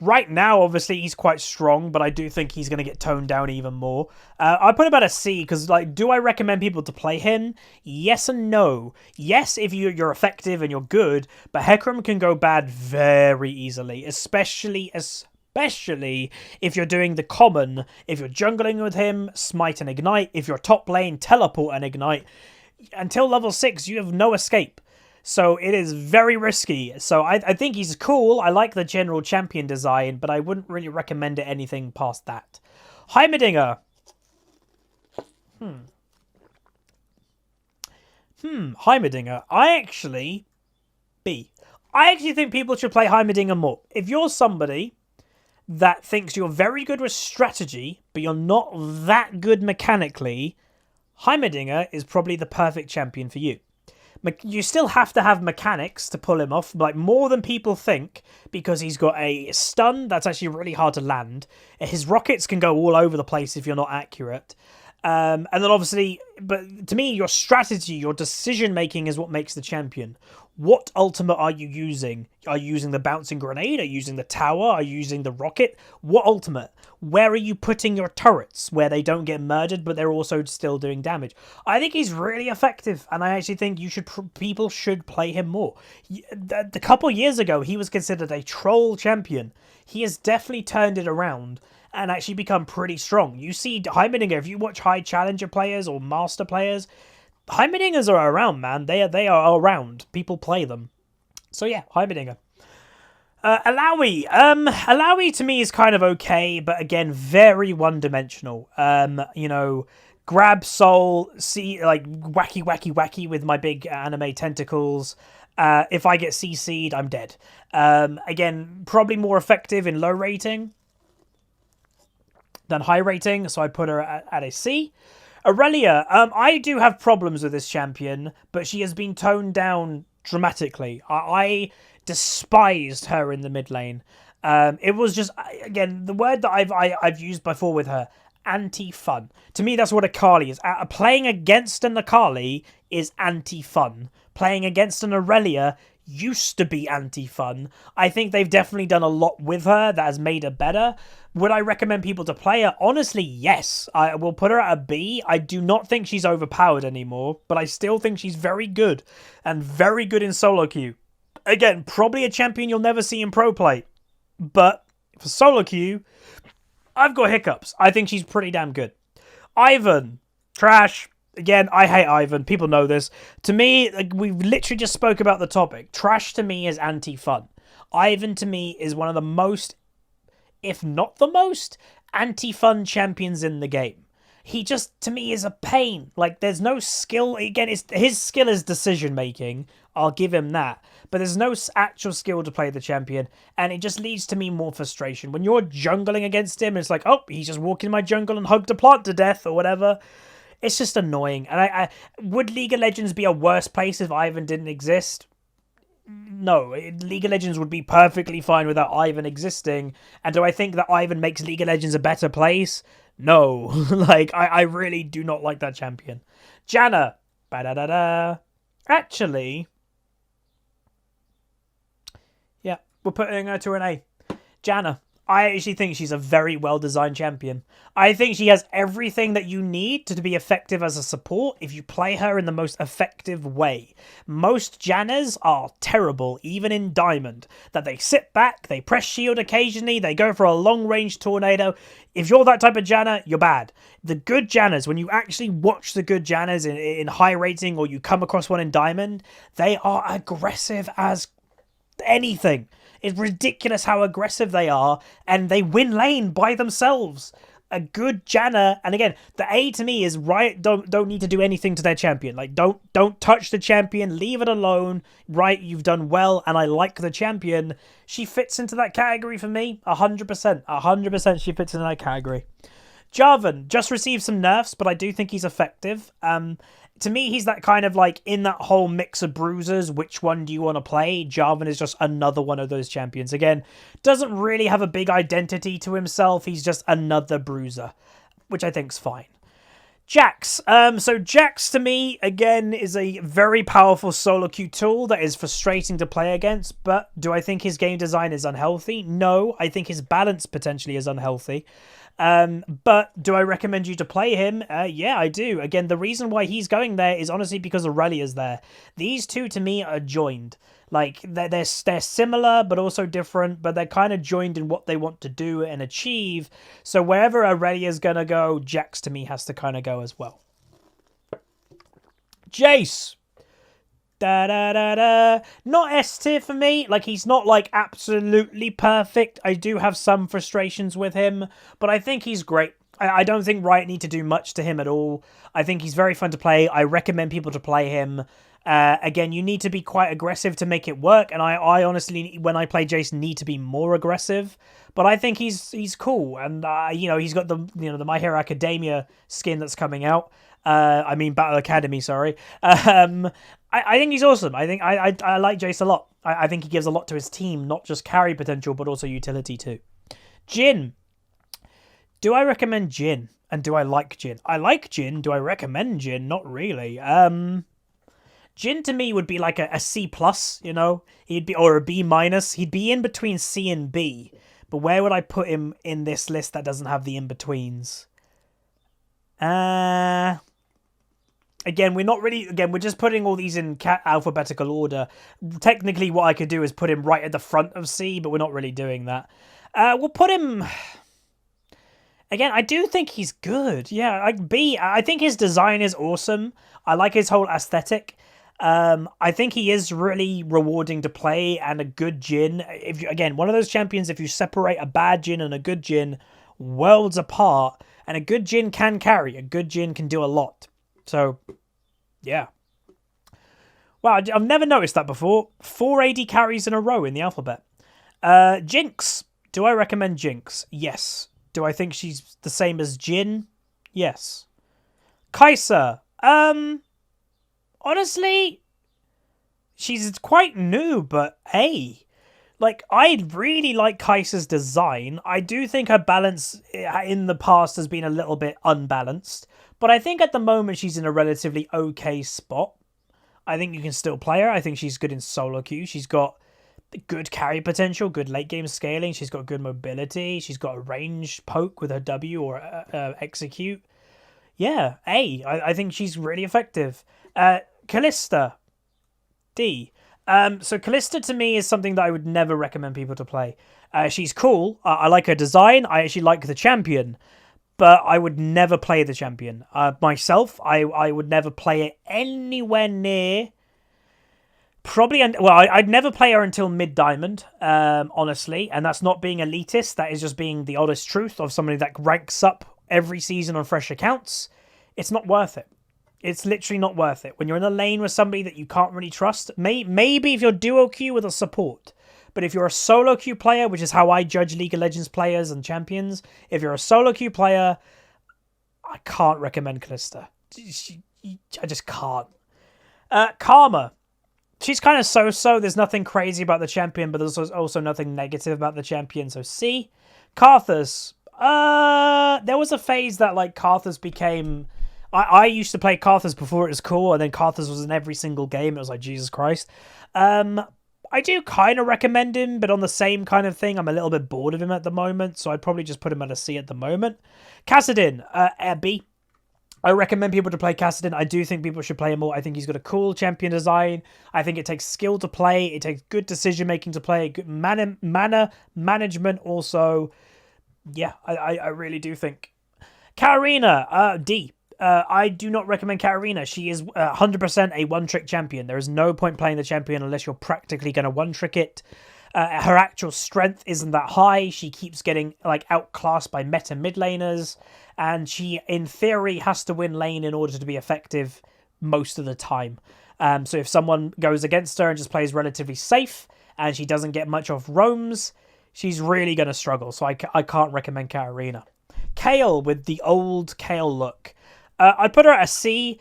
Right now, obviously, he's quite strong, but I do think he's going to get toned down even more. I put him at a C because, like, do I recommend people to play him? Yes and no. Yes, if you're effective and you're good, but Hecarim can go bad very easily, especially if you're doing the common. If you're jungling with him, smite and ignite. If you're top lane, teleport and ignite. Until level 6, you have no escape. So it is very risky. So I think he's cool. I like the general champion design, but I wouldn't really recommend it anything past that. Heimerdinger. Heimerdinger. I actually think people should play Heimerdinger more. If you're somebody that thinks you're very good with strategy, but you're not that good mechanically, Heimerdinger is probably the perfect champion for you. You still have to have mechanics to pull him off, like more than people think, because he's got a stun that's actually really hard to land. His rockets can go all over the place if you're not accurate. And then obviously, but to me, your strategy, your decision making is what makes the champion. What ultimate are you using? Are you using the bouncing grenade? Are you using the tower? Are you using the rocket? What ultimate? Where are you putting your turrets where they don't get murdered, but they're also still doing damage? I think he's really effective, and I actually think people should play him more. A couple years ago, he was considered a troll champion. He has definitely turned it around and actually become pretty strong. You see Heimerdinger, if you watch high challenger players or master players, Heimerdingers are around, man. They are around. People play them. So yeah, Heimerdinger. Alawi. Alawi to me is kind of okay, but again, very one-dimensional. You know, grab soul, see, like, wacky with my big anime tentacles. If I get CC'd, I'm dead. Again, probably more effective in low rating than high rating, so I put her at a C. Aurelia, I do have problems with this champion, but she has been toned down dramatically. I despised her in the mid lane. It was just, again, the word that I've used before with her, anti-fun. To me, that's what Akali is. Playing against an Akali is anti-fun. Playing against an Aurelia used to be anti-fun. I think they've definitely done a lot with her that has made her better. Would I recommend people to play her? Honestly, yes. I will put her at a B. I do not think she's overpowered anymore, but I still think she's very good and very good in solo queue. Again, probably a champion you'll never see in pro play, but for solo queue, I've got hiccups. I think she's pretty damn good. Ivan, trash. Again, I hate Ivan. People know this. To me, like, we literally just spoke about the topic. Trash to me is anti-fun. Ivan to me is one of the most, if not the most, anti-fun champions in the game. He just, to me, is a pain. Like, there's no skill. Again, his skill is decision-making. I'll give him that. But there's no actual skill to play the champion. And it just leads to me more frustration. When you're jungling against him, it's like, oh, he's just walking in my jungle and hugged a plant to death or whatever. It's just annoying. And would League of Legends be a worse place if Ivan didn't exist? No. League of Legends would be perfectly fine without Ivan existing. And do I think that Ivan makes League of Legends a better place? No. Like, I really do not like that champion. Janna. Ba-da-da-da. Actually, yeah, we're putting her to an A. Janna. I actually think she's a very well-designed champion. I think she has everything that you need to be effective as a support if you play her in the most effective way. Most Jannas are terrible, even in Diamond. That they sit back, they press shield occasionally, they go for a long-range tornado. If you're that type of Janna, you're bad. The good Jannas, when you actually watch the good Jannas in high rating or you come across one in Diamond, they are aggressive as anything. It's ridiculous how aggressive they are, and they win lane by themselves. A good Janna, and again, the A to me is Riot don't need to do anything to their champion. Like, don't touch the champion, leave it alone. Right, you've done well, and I like the champion. She fits into that category for me, 100%. 100% she fits into that category. Jarvan just received some nerfs, but I do think he's effective. To me, he's that kind of like, in that whole mix of bruisers, which one do you want to play? Jarvan is just another one of those champions. Again, doesn't really have a big identity to himself. He's just another bruiser, which I think's fine. Jax. So Jax to me, again, is a very powerful solo queue tool that is frustrating to play against, but do I think his game design is unhealthy? No, I think his balance potentially is unhealthy. But do I recommend you to play him? Yeah, I do. Again, the reason why he's going there is honestly because Aurelia's there. These two to me are joined. Like they're similar but also different, but they're kind of joined in what they want to do and achieve. So wherever Aurelia's gonna go, Jax to me has to kind of go as well. Jace. Da da da da. Not S tier for me. Like, he's not like absolutely perfect. I do have some frustrations with him, but I think he's great. I don't think Riot need to do much to him at all. I think he's very fun to play. I recommend people to play him. Again, you need to be quite aggressive to make it work, and I honestly, when I play Jason, need to be more aggressive. But I think he's cool, and you know, he's got the the My Hero Academia skin that's coming out. I mean Battle Academy, sorry. I think he's awesome. I think I like Jace a lot. I think he gives a lot to his team, not just carry potential, but also utility too. Jhin. Do I recommend Jhin? And do I like Jhin? I like Jhin. Do I recommend Jhin? Not really. Jhin to me would be like a C+, you know? He'd be, or a B-. He'd be in between C and B. But where would I put him in this list that doesn't have the in-betweens? Again, we're just putting all these in alphabetical order. Technically, what I could do is put him right at the front of C, but we're not really doing that. We'll put him... Again, I do think he's good. Yeah, like B. I think his design is awesome. I like his whole aesthetic. I think he is really rewarding to play and a good Jhin. Again, one of those champions, if you separate a bad Jhin and a good Jhin worlds apart, and a good Jhin can carry. A good Jhin can do a lot. So, yeah. Wow, I've never noticed that before. 4 AD carries in a row in the alphabet. Jinx. Do I recommend Jinx? Yes. Do I think she's the same as Jhin? Yes. Kai'Sa. Honestly, she's quite new, but hey. Like, I really like Kai'Sa's design. I do think her balance in the past has been a little bit unbalanced. But I think at the moment she's in a relatively okay spot. I think you can still play her. I think she's good in solo queue. She's got good carry potential, good late game scaling. She's got good mobility. She's got a range poke with her W or execute. Yeah, I think she's really effective. Kalista. D. So Kalista to me is something that I would never recommend people to play. She's cool. I like her design. I actually like the champion. But I would never play the champion. Myself, I would never play it anywhere near... I'd never play her until mid-diamond, honestly. And that's not being elitist. That is just being the honest truth of somebody that ranks up every season on fresh accounts. It's not worth it. It's literally not worth it. When you're in a lane with somebody that you can't really trust, maybe if you're duo queue with a support. But if you're a solo queue player, which is how I judge League of Legends players and champions, if you're a solo queue player, I can't recommend Kalista. I just can't. Karma. She's kind of so-so. There's nothing crazy about the champion, but there's also nothing negative about the champion. So C. Karthus. There was a phase that like Karthus became... I used to play Karthus before it was cool, and then Karthus was in every single game. It was like, Jesus Christ. I do kind of recommend him, but on the same kind of thing, I'm a little bit bored of him at the moment, so I'd probably just put him at a C at the moment. Kassadin. B. I recommend people to play Kassadin. I do think people should play him more. I think he's got a cool champion design. I think it takes skill to play. It takes good decision-making to play. Good mana management also. Yeah, I really do think. Katarina. D. I do not recommend Katarina. She is 100% a one-trick champion. There is no point playing the champion unless you're practically going to one-trick it. Her actual strength isn't that high. She keeps getting like outclassed by meta mid laners, and she, in theory, has to win lane in order to be effective most of the time. So if someone goes against her and just plays relatively safe, and she doesn't get much off roams, she's really going to struggle. So I can't recommend Katarina. Kayle with the old Kayle look. I'd put her at a C.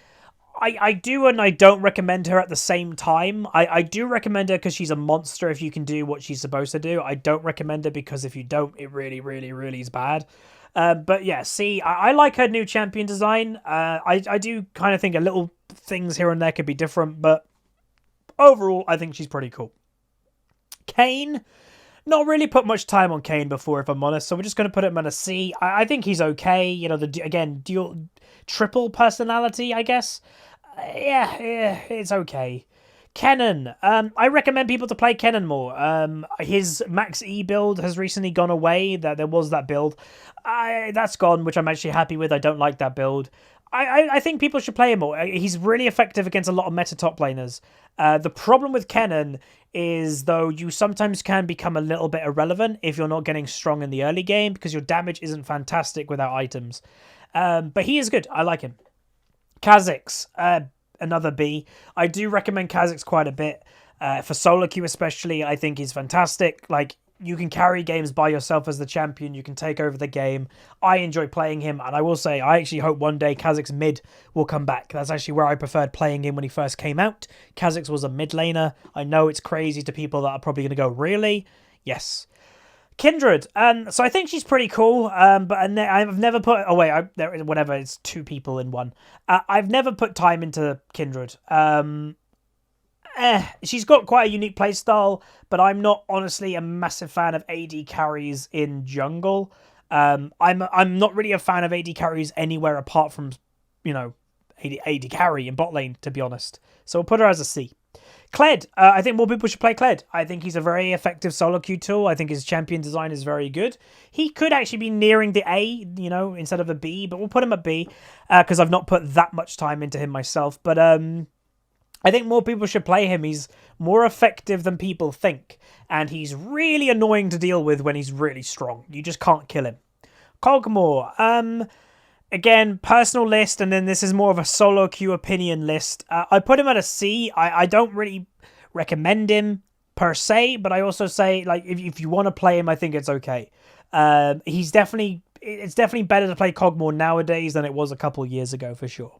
I do and I don't recommend her at the same time. I do recommend her because she's a monster if you can do what she's supposed to do. I don't recommend her because if you don't, it really, really, really is bad. But yeah, C. I like her new champion design. I do kind of think a little things here and there could be different, but overall, I think she's pretty cool. Kane. Not really put much time on Kane before, if I'm honest, so we're just going to put him on a C. I think he's okay. You know, triple personality, I guess. Yeah, it's okay. Kennen. I recommend people to play Kennen more. His Max E build has recently gone away. There was that build. That's gone, which I'm actually happy with. I don't like that build. I think people should play him more. He's really effective against a lot of meta top laners. The problem with Kennen is, though, you sometimes can become a little bit irrelevant if you're not getting strong in the early game because your damage isn't fantastic without items. But he is good. I like him. Kha'Zix, another B. I do recommend Kha'Zix quite a bit. For solo queue especially, I think he's fantastic. Like, you can carry games by yourself as the champion. You can take over the game. I enjoy playing him, and I will say, I actually hope one day Kha'Zix mid will come back. That's actually where I preferred playing him when he first came out. Kha'Zix was a mid laner. I know it's crazy to people that are probably going to go, really? Yes. Kindred. So I think she's pretty cool, but I've never put... Oh, wait, whatever, it's two people in one. I've never put time into Kindred. She's got quite a unique playstyle, but I'm not honestly a massive fan of AD carries in jungle. I'm not really a fan of AD carries anywhere apart from, you know, AD carry in bot lane, to be honest. So we'll put her as a C. Kled. I think more people should play Kled. I think he's a very effective solo queue tool. I think his champion design is very good. He could actually be nearing the A, you know, instead of a B, but we'll put him at B because I've not put that much time into him myself. But I think more people should play him. He's more effective than people think. And he's really annoying to deal with when he's really strong. You just can't kill him. Kog'Maw. Again, personal list, and then this is more of a solo queue opinion list. I put him at a C. I don't really recommend him per se, but I also say, like, if you want to play him, I think it's okay. It's definitely better to play Kog'Maw nowadays than it was a couple years ago, for sure.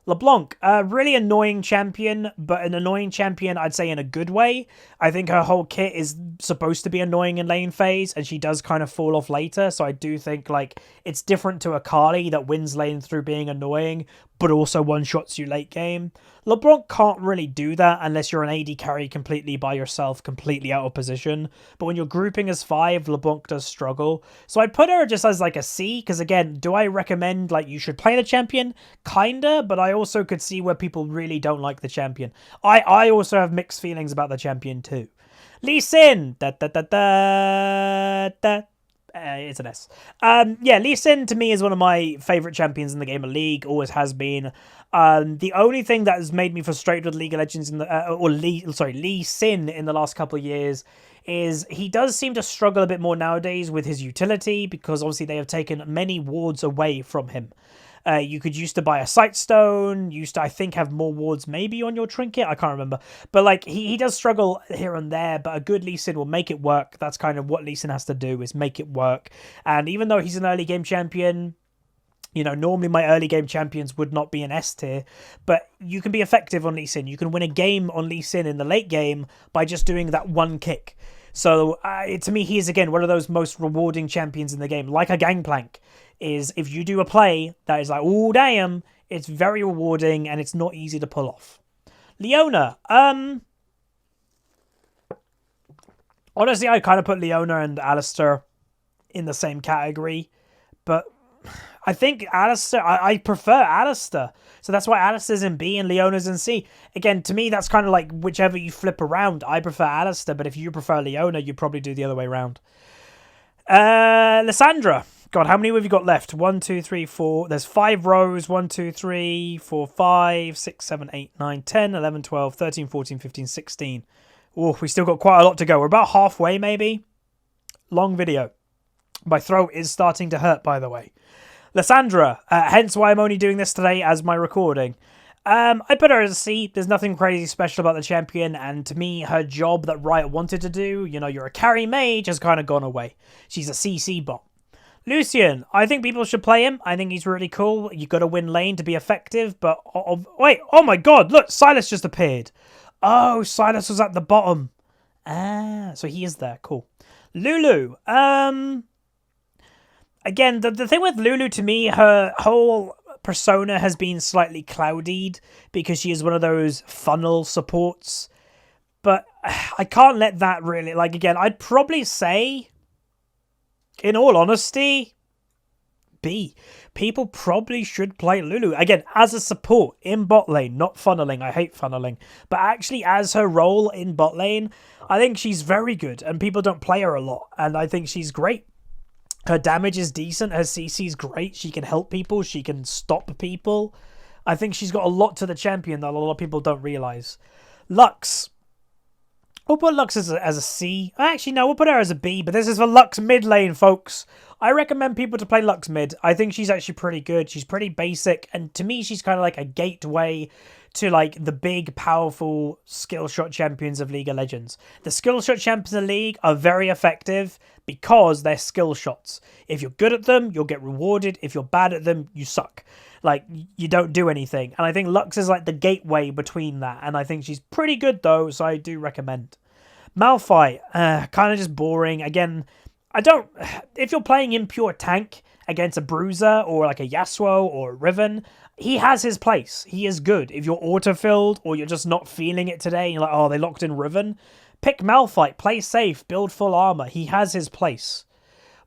LeBlanc, a really annoying champion, but an annoying champion, I'd say, in a good way. I think her whole kit is supposed to be annoying in lane phase, and she does kind of fall off later, so I do think, like, it's different to Akali that wins lane through being annoying, but also one-shots you late game. LeBlanc can't really do that unless you're an AD carry completely by yourself, completely out of position. But when you're grouping as 5, LeBlanc does struggle. So I'd put her just as like a C, because again, do I recommend like you should play the champion? Kinda, but I also could see where people really don't like the champion. I also have mixed feelings about the champion too. Lee Sin! It's an S. Yeah, Lee Sin to me is one of my favourite champions in the game of League, always has been. The only thing that has made me frustrated with League of Legends Lee Sin in the last couple of years is he does seem to struggle a bit more nowadays with his utility because obviously they have taken many wards away from him. You could used to buy a Sightstone, used to, I think, have more wards maybe on your trinket. I can't remember. But, like, he does struggle here and there, but a good Lee Sin will make it work. That's kind of what Lee Sin has to do, is make it work. And even though he's an early game champion, you know, normally my early game champions would not be an S tier, but you can be effective on Lee Sin. You can win a game on Lee Sin in the late game by just doing that one kick. So, to me, he is, again, one of those most rewarding champions in the game. Like a Gangplank, is if you do a play that is like, oh, damn, it's very rewarding and it's not easy to pull off. Leona. Honestly, I kind of put Leona and Alistar in the same category, but I think Alistar, I prefer Alistar. So that's why Alistar's in B and Leona's in C. Again, to me, that's kind of like whichever you flip around. I prefer Alistar, but if you prefer Leona, you probably do the other way around. Lysandra. God, how many have you got left? 1, 2, 3, 4. There's 5 rows. 1, 2, 3, 4, 5, 6, 7, 8, 9, 10, 11, 12, 13, 14, 15, 16. Oh, we still got quite a lot to go. We're about halfway, maybe. Long video. My throat is starting to hurt, by the way. Lysandra, hence why I'm only doing this today as my recording. I put her as a C. There's nothing crazy special about the champion, and to me, her job that Riot wanted to do, you know, you're a carry mage, has kind of gone away. She's a CC bot. Lucian, I think people should play him. I think he's really cool. You've got to win lane to be effective, but... wait, oh my god, look, Silas just appeared. Oh, Silas was at the bottom. Ah, so he is there, cool. Lulu, again, the thing with Lulu, to me, her whole persona has been slightly clouded because she is one of those funnel supports. But I can't let that really... Like, again, I'd probably say, in all honesty, B. People probably should play Lulu. Again, as a support in bot lane, not funneling. I hate funneling. But actually, as her role in bot lane, I think she's very good. And people don't play her a lot. And I think she's great. Her damage is decent. Her CC is great. She can help people. She can stop people. I think she's got a lot to the champion that a lot of people don't realize. Lux. We'll put Lux as a C. Actually, no, we'll put her as a B, but this is for Lux mid lane, folks. I recommend people to play Lux mid. I think she's actually pretty good. She's pretty basic, and to me, she's kind of like a gateway to like the big, powerful skill shot champions of League of Legends. The skill shot champions of the League are very effective because they're skill shots. If you're good at them, you'll get rewarded. If you're bad at them, you suck. Like, you don't do anything. And I think Lux is like the gateway between that. And I think she's pretty good, though, so I do recommend. Malphite, kind of just boring. Again, if you're playing in pure tank against a Bruiser or like a Yasuo or a Riven, he has his place. He is good. If you're auto-filled or you're just not feeling it today, and you're like, oh, they locked in Riven, pick Malphite, play safe, build full armor. He has his place.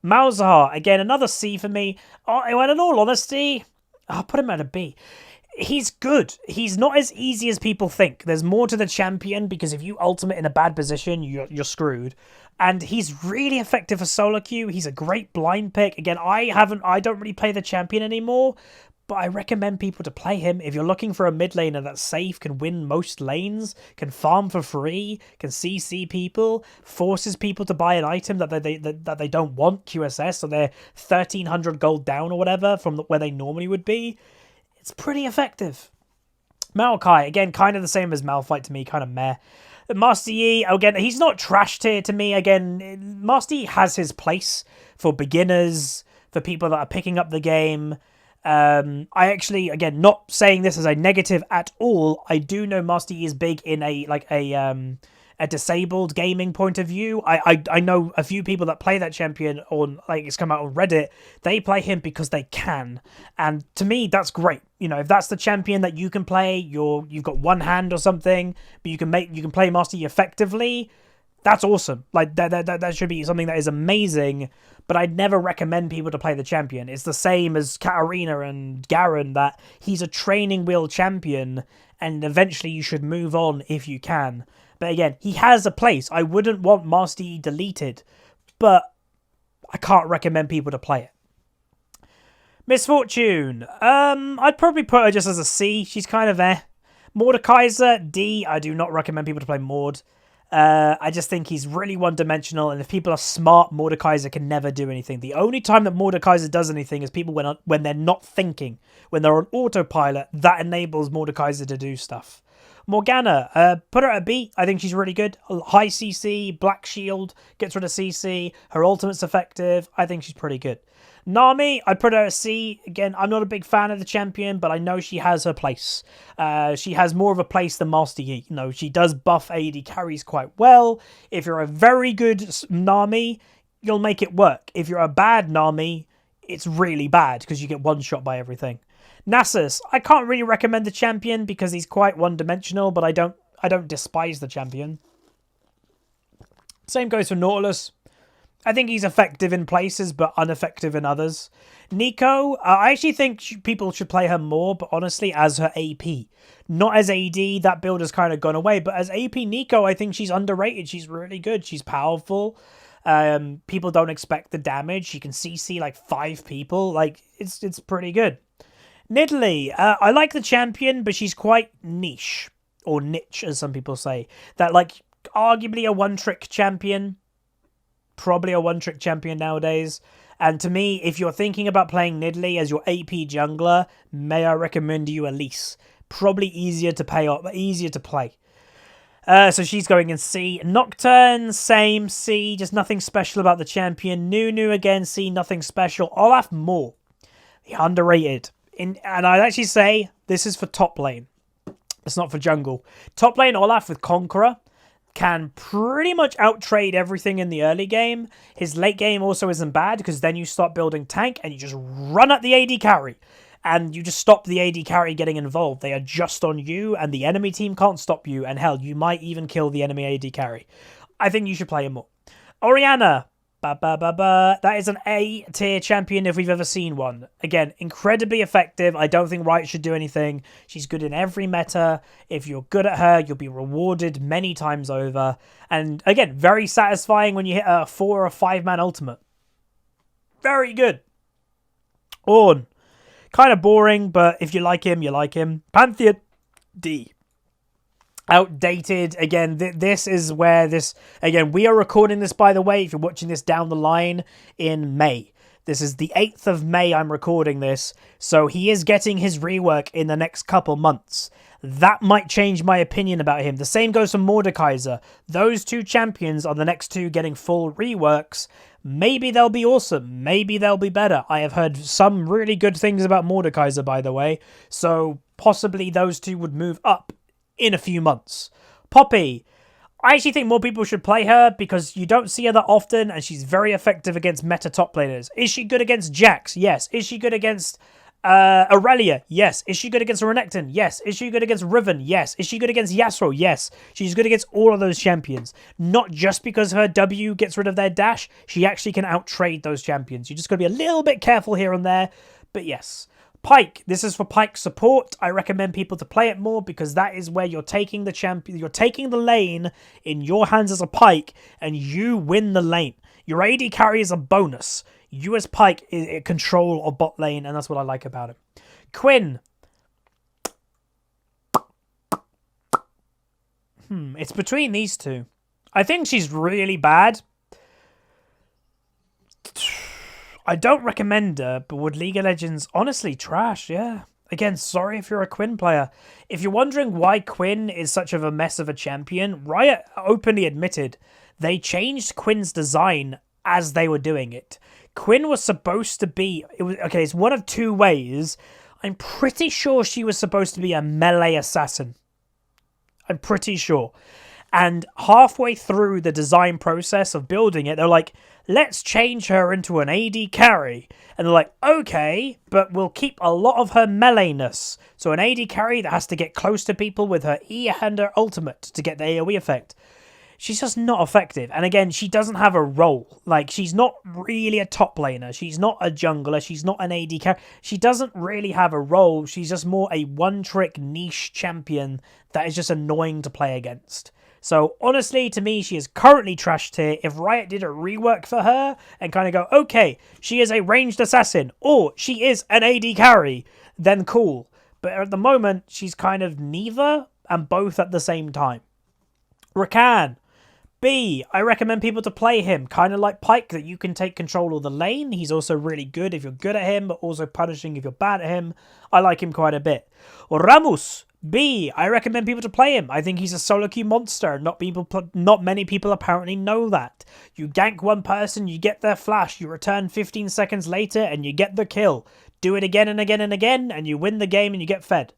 Malzahar, again, another C for me. And in all honesty, I'll put him at a B. He's good. He's not as easy as people think. There's more to the champion because if you ultimate in a bad position, you're screwed. And he's really effective for solo queue. He's a great blind pick. Again, I don't really play the champion anymore, but I recommend people to play him. If you're looking for a mid laner that's safe, can win most lanes, can farm for free, can CC people, forces people to buy an item that they don't want, QSS, so they're 1,300 gold down or whatever from where they normally would be, it's pretty effective. Maokai, again, kind of the same as Malphite to me, kind of meh. Master Yi, again, he's not trash tier to me. Again, Master Yi has his place for beginners, for people that are picking up the game. I actually, again, not saying this as a negative at all. I do know Master Yi is big in a disabled gaming point of view. I know a few people that play that champion on, like, it's come out on Reddit. They play him because they can, and to me that's great. You know, if that's the champion that you can play, you've got one hand or something, but you can play Master Yi effectively. That's awesome. Like that should be something that is amazing. But I'd never recommend people to play the champion. It's the same as Katarina and Garen, that he's a training wheel champion, and eventually you should move on if you can. But again, he has a place. I wouldn't want Master Yi deleted, but I can't recommend people to play it. Misfortune. I'd probably put her just as a C. She's kind of eh. Mordekaiser, D. I do not recommend people to play Mord. I just think he's really one-dimensional, and if people are smart, Mordekaiser can never do anything. The only time that Mordekaiser does anything is people when they're not thinking. When they're on autopilot, that enables Mordekaiser to do stuff. Morgana, put her at a B. I think she's really good. High CC, Black Shield, gets rid of CC. Her ultimate's effective. I think she's pretty good. Nami, I'd put her at a C. Again, I'm not a big fan of the champion, but I know she has her place. She has more of a place than Master Yi. You know, she does buff AD carries quite well. If you're a very good Nami, you'll make it work. If you're a bad Nami, it's really bad because you get one shot by everything. Nasus, I can't really recommend the champion because he's quite one-dimensional, but I don't despise the champion. Same goes for Nautilus. I think he's effective in places, but ineffective in others. Nico, I actually think people should play her more, but honestly, as her AP. Not as AD, that build has kind of gone away, but as AP Nico, I think she's underrated. She's really good. She's powerful. People don't expect the damage. She can CC like 5 people. Like, it's pretty good. Nidalee, I like the champion, but she's quite niche, or niche, as some people say. That, like, arguably a one-trick champion. Probably a one-trick champion nowadays. And to me, if you're thinking about playing Nidalee as your AP jungler, may I recommend you Elise. Probably easier to pay off, easier to play. So she's going in C. Nocturne, same C. Just nothing special about the champion. Nunu again, C. Nothing special. Olaf more. Underrated. And I'd actually say this is for top lane. It's not for jungle. Top lane Olaf with Conqueror. can pretty much outtrade everything in the early game. His late game also isn't bad because then you start building tank and you just run at the AD carry. And you just stop the AD carry getting involved. They are just on you and the enemy team can't stop you. And hell, you might even kill the enemy AD carry. I think you should play him more. Orianna. That is an A tier champion if we've ever seen one. Again, incredibly effective. I don't think Riot should do anything. She's good in every meta. If you're good at her, you'll be rewarded many times over. And again, very satisfying when you hit a 4 or 5 man ultimate. Very good. Ornn. Kind of boring, but if you like him, you like him. Pantheon. D. Outdated. Again, this is where this... Again, we are recording this, by the way, if you're watching this down the line, in May. This is the 8th of May I'm recording this, so he is getting his rework in the next couple months. That might change my opinion about him. The same goes for Mordekaiser. Those two champions are the next two getting full reworks. Maybe they'll be awesome. Maybe they'll be better. I have heard some really good things about Mordekaiser, by the way, so possibly those two would move up in a few months. Poppy. I actually think more people should play her because you don't see her that often and she's very effective against meta top laners. Is she good against Jax? Yes. Is she good against Aurelia? Yes. Is she good against Renekton? Yes. Is she good against Riven? Yes. Is she good against Yasuo? Yes. She's good against all of those champions. Not just because her W gets rid of their dash. She actually can out-trade those champions. You just got to be a little bit careful here and there. But yes. Pyke. This is for Pyke support. I recommend people to play it more because that is where you're taking the champion, you're taking the lane in your hands as a Pyke and you win the lane. Your AD carry is a bonus. You as Pyke control a bot lane and that's what I like about him. Quinn. It's between these two. I think she's really bad. I don't recommend her, but would League of Legends... Honestly, trash, yeah. Again, sorry if you're a Quinn player. If you're wondering why Quinn is such of a mess of a champion, Riot openly admitted they changed Quinn's design as they were doing it. Quinn was supposed to be... it's one of two ways. I'm pretty sure she was supposed to be a melee assassin. I'm pretty sure. And halfway through the design process of building it, they're like, let's change her into an AD carry. And they're like, okay, but we'll keep a lot of her meleeness. So an AD carry that has to get close to people with her E and her ultimate to get the AoE effect. She's just not effective. And again, she doesn't have a role. Like, she's not really a top laner. She's not a jungler. She's not an AD carry. She doesn't really have a role. She's just more a one-trick niche champion that is just annoying to play against. So, honestly, to me, she is currently trash tier. If Riot did a rework for her and kind of go, okay, she is a ranged assassin, or she is an AD carry, then cool. But at the moment, she's kind of neither and both at the same time. Rakan. B. I recommend people to play him. Kind of like Pyke, that you can take control of the lane. He's also really good if you're good at him, but also punishing if you're bad at him. I like him quite a bit. Rammus. B. I recommend people to play him. I think he's a solo queue monster. Not many people apparently know that. You gank one person, you get their flash, you return 15 seconds later, and you get the kill. Do it again and again and again, and you win the game and you get fed.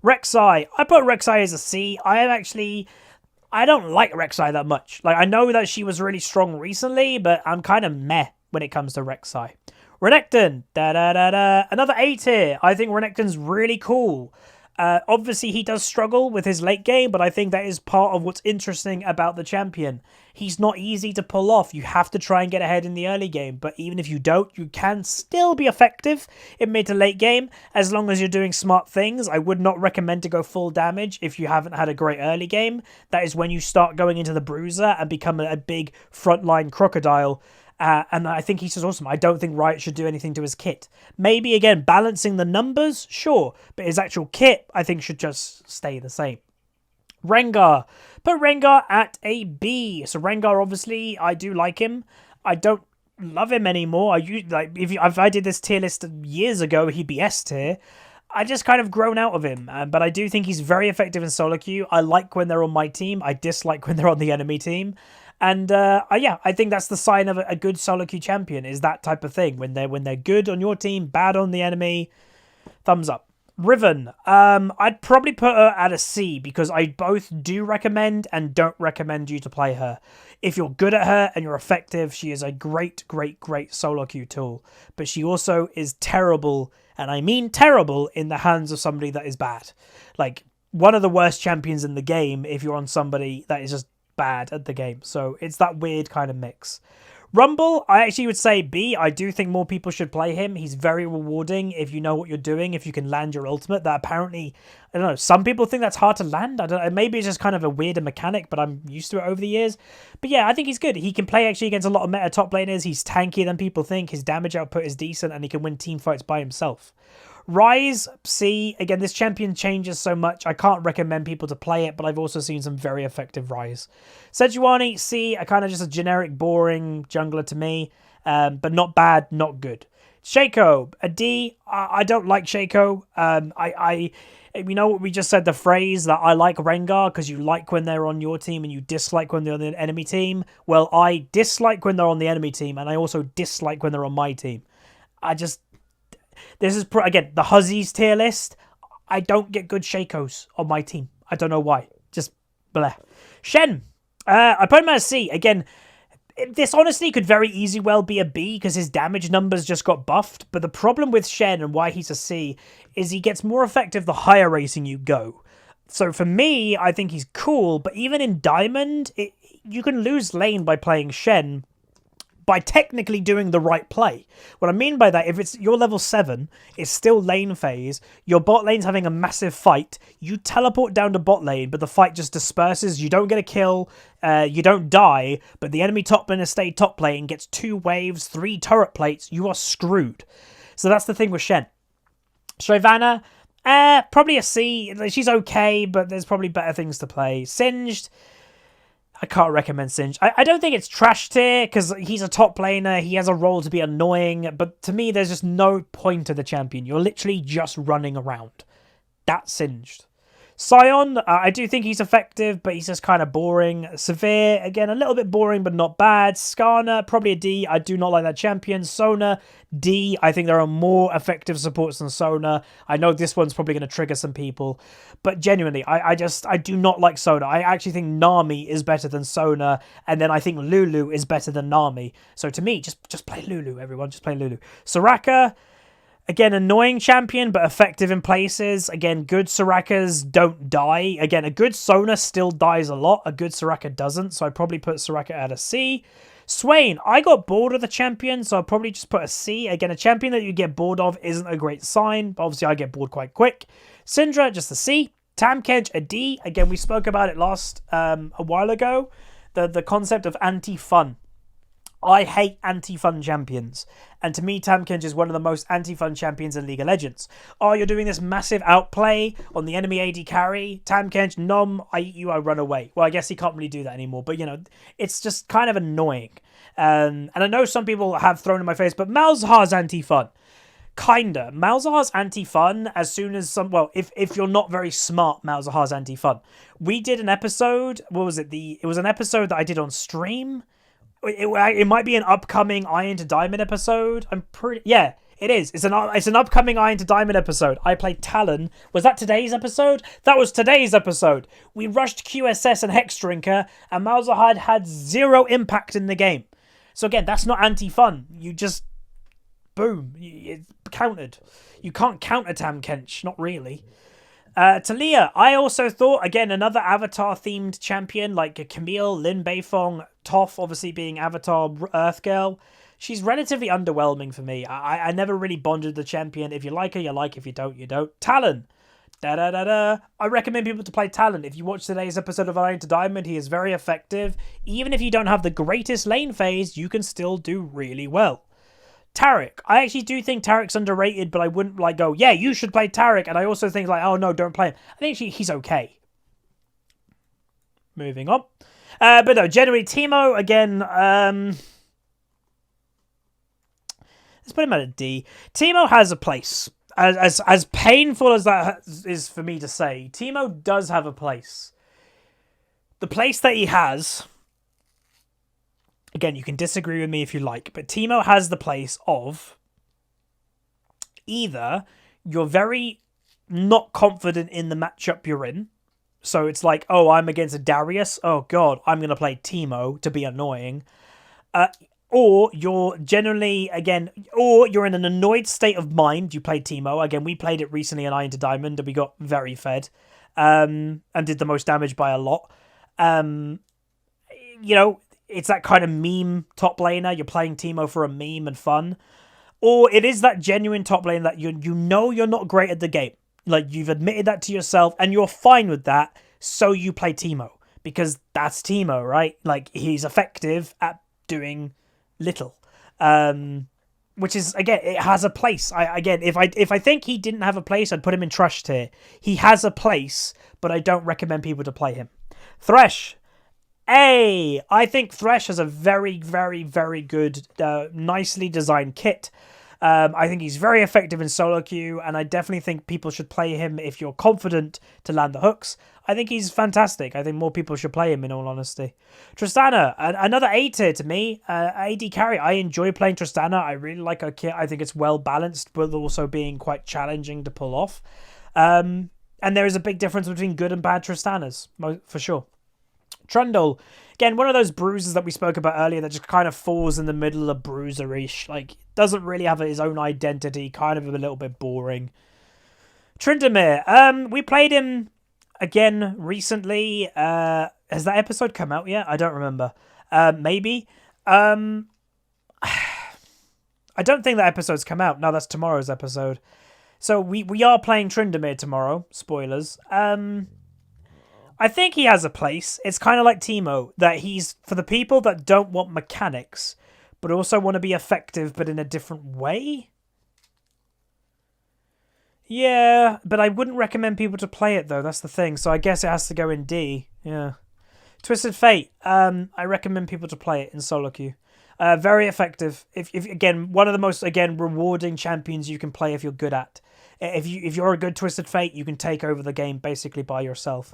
Rek'Sai. I put Rek'Sai as a C. I don't like Rek'Sai that much. Like, I know that she was really strong recently, but I'm kind of meh when it comes to Rek'Sai. Renekton. Another A tier. I think Renekton's really cool. Obviously, he does struggle with his late game, but I think that is part of what's interesting about the champion. He's not easy to pull off. You have to try and get ahead in the early game, but even if you don't, you can still be effective in mid to late game as long as you're doing smart things. I would not recommend to go full damage if you haven't had a great early game. That is when you start going into the bruiser and become a big frontline crocodile. And I think he's just awesome. I don't think Riot should do anything to his kit. Maybe, again, balancing the numbers, sure. But his actual kit, I think, should just stay the same. Rengar. Put Rengar at a B. So Rengar, obviously, I do like him. I don't love him anymore. If I did this tier list years ago, he'd be S tier. I just kind of grown out of him. But I do think he's very effective in solo queue. I like when they're on my team. I dislike when they're on the enemy team. And yeah, I think that's the sign of a good solo queue champion, is that type of thing. When they're good on your team, bad on the enemy, thumbs up. Riven, I'd probably put her at a C because I both do recommend and don't recommend you to play her. If you're good at her and you're effective, she is a great, great, great solo queue tool. But she also is terrible, and I mean terrible, in the hands of somebody that is bad. Like, one of the worst champions in the game if you're on somebody that is just bad at the game. So it's that weird kind of mix. Rumble, I actually would say B. I do think more people should play him. He's very rewarding if you know what you're doing, if you can land your ultimate. That apparently, I don't know, some people think that's hard to land. I don't know, maybe it's just kind of a weirder mechanic, but I'm used to it over the years. But yeah, I think he's good. He can play actually against a lot of meta top laners. He's tankier than people think. His damage output is decent, and he can win team fights by himself. Rise, C. Again, this champion changes so much. I can't recommend people to play it, but I've also seen some very effective Rise. Sejuani, C. Kind of just a generic, boring jungler to me, but not bad, not good. Shaco, a D. I don't like Shaco. You know what we just said, the phrase that I like Rengar because you like when they're on your team and you dislike when they're on the enemy team? Well, I dislike when they're on the enemy team, and I also dislike when they're on my team. This is, again, the Huzzy's tier list. I don't get good Shakos on my team. I don't know why. Just bleh. Shen. I put him as C. Again, this honestly could very easily well be a B because his damage numbers just got buffed. But the problem with Shen and why he's a C is he gets more effective the higher racing you go. So for me, I think he's cool. But even in Diamond, you can lose lane by playing Shen by technically doing the right play. What I mean by that, if it's your level 7, it's still lane phase, your bot lane's having a massive fight, you teleport down to bot lane, but the fight just disperses, you don't get a kill, you don't die, but the enemy top laner stay top lane, gets 2 waves, 3 turret plates, you are screwed. So that's the thing with Shen. Shyvana, probably a C. She's okay, but there's probably better things to play. Singed, I can't recommend Singed. I don't think it's trash tier because he's a top laner. He has a role to be annoying. But to me, there's just no point to the champion. You're literally just running around. That's Singed. Sion, I do think he's effective, but he's just kind of boring. Severe, again, a little bit boring, but not bad. Skarner, probably a D. I do not like that champion. Sona, D. I think there are more effective supports than Sona. I know this one's probably going to trigger some people, but genuinely, I do not like Sona. I actually think Nami is better than Sona, and then I think Lulu is better than Nami. So to me, just play Lulu, everyone. Just play Lulu. Soraka, again, annoying champion, but effective in places. Again, good Sorakas don't die. Again, a good Sona still dies a lot. A good Soraka doesn't, so I'd probably put Soraka at a C. Swain, I got bored of the champion, so I'll probably just put a C. Again, a champion that you get bored of isn't a great sign, but obviously I get bored quite quick. Syndra, just a C. Tamkej, a D. Again, we spoke about it a while ago. The concept of anti-fun. I hate anti-fun champions. And to me, Tamkej is one of the most anti-fun champions in League of Legends. Oh, you're doing this massive outplay on the enemy AD carry. Tamkej, nom, I eat you, I run away. Well, I guess he can't really do that anymore. But, you know, it's just kind of annoying. And I know some people have thrown in my face, but Malzahar's anti-fun. Kinda. Malzahar's anti-fun as soon as if you're not very smart, Malzahar's anti-fun. We did an episode, what was it? It was an episode that I did on stream. It might be an upcoming Iron to Diamond episode. Yeah, it is. It's an upcoming Iron to Diamond episode. I played Talon. Was that today's episode? That was today's episode. We rushed QSS and Hex Drinker, and Malzahar had 0 impact in the game. So again, that's not anti-fun. You just boom, it's countered. You can't counter Tamkej, not really. Talia, I also thought, again, another Avatar-themed champion, like a Camille, Lin Beifong, Toph, obviously being Avatar Earth Girl. She's relatively underwhelming for me. I never really bonded with the champion. If you like her, you like. If you don't, you don't. Talon. I recommend people to play Talon. If you watch today's episode of Iron to Diamond, he is very effective. Even if you don't have the greatest lane phase, you can still do really well. Taric. I actually do think Taric's underrated, but I wouldn't go, yeah, you should play Taric. And I also think oh no, don't play him. I think he's okay. Moving on. But no, generally Teemo, again, let's put him at a D. Teemo has a place. As painful as that is for me to say, Teemo does have a place. The place that he has, again, you can disagree with me if you like, but Teemo has the place of either you're very not confident in the matchup you're in. So it's like, oh, I'm against a Darius. Oh, God, I'm going to play Teemo to be annoying. Or you're generally, again, or you're in an annoyed state of mind. You play Teemo. Again, we played it recently in Iron to Diamond and we got very fed and did the most damage by a lot. It's that kind of meme top laner. You're playing Teemo for a meme and fun. Or it is that genuine top lane that you know you're not great at the game. Like, you've admitted that to yourself and you're fine with that, so you play Teemo. Because that's Teemo, right? Like, he's effective at doing little. Which is, again, it has a place. If I think he didn't have a place, I'd put him in trash tier. He has a place, but I don't recommend people to play him. Thresh. I think Thresh has a very, very, very good, nicely designed kit. I think he's very effective in solo queue, and I definitely think people should play him if you're confident to land the hooks. I think he's fantastic. I think more people should play him, in all honesty. Tristana, another A tier to me. AD carry. I enjoy playing Tristana. I really like her kit. I think it's well balanced, but also being quite challenging to pull off. And there is a big difference between good and bad Tristanas, for sure. Trundle, again, one of those bruisers that we spoke about earlier that just kind of falls in the middle of bruiserish. Like, doesn't really have his own identity, kind of a little bit boring. Tryndamere, we played him again recently. Has that episode come out yet? I don't remember. Maybe. I don't think that episode's come out. No, that's tomorrow's episode. So we are playing Tryndamere tomorrow. Spoilers. I think he has a place. It's kind of like Teemo, that he's for the people that don't want mechanics, but also want to be effective, but in a different way. Yeah, but I wouldn't recommend people to play it, though. That's the thing. So I guess it has to go in D. Yeah. Twisted Fate. I recommend people to play it in solo queue. Very effective. If again, one of the most, rewarding champions you can play if you're good at. If you're a good Twisted Fate, you can take over the game basically by yourself.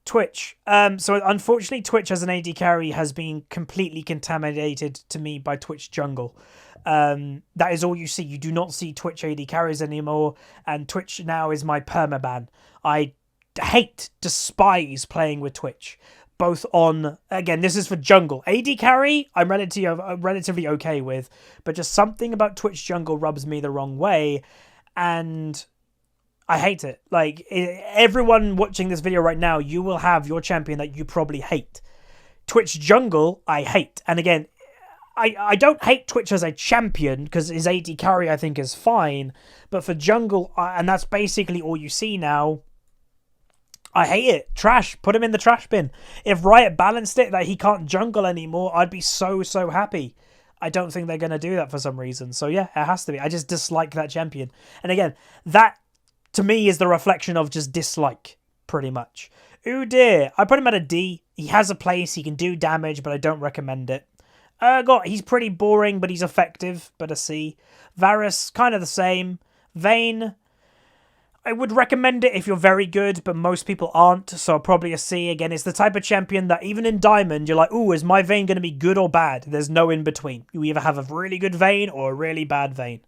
Twitch. So unfortunately, Twitch as an AD carry has been completely contaminated to me by Twitch jungle. That is all you see. You do not see Twitch AD carries anymore, and Twitch now is my permaban. I despise playing with Twitch. Both on, again, this is for jungle. AD carry, I'm relatively okay with, but just something about Twitch jungle rubs me the wrong way, and I hate it. Like, everyone watching this video right now, you will have your champion that you probably hate. Twitch jungle, I hate. And again, I don't hate Twitch as a champion, because his AD carry I think is fine, but for jungle, and that's basically all you see now, I hate it. Trash. Put him in the trash bin. If Riot balanced it that he can't jungle anymore, I'd be so happy. I don't think they're going to do that for some reason. So yeah, it has to be. I just dislike that champion. And again, that to me is the reflection of just dislike, pretty much. Udyr, I put him at a D. He has a place. He can do damage, but I don't recommend it. He's pretty boring, but he's effective, but a C. Varus, kind of the same. Vayne, I would recommend it if you're very good, but most people aren't, so probably a C. Again, it's the type of champion that even in Diamond, you're like, ooh, is my Vayne going to be good or bad? There's no in between. You either have a really good Vayne or a really bad Vayne.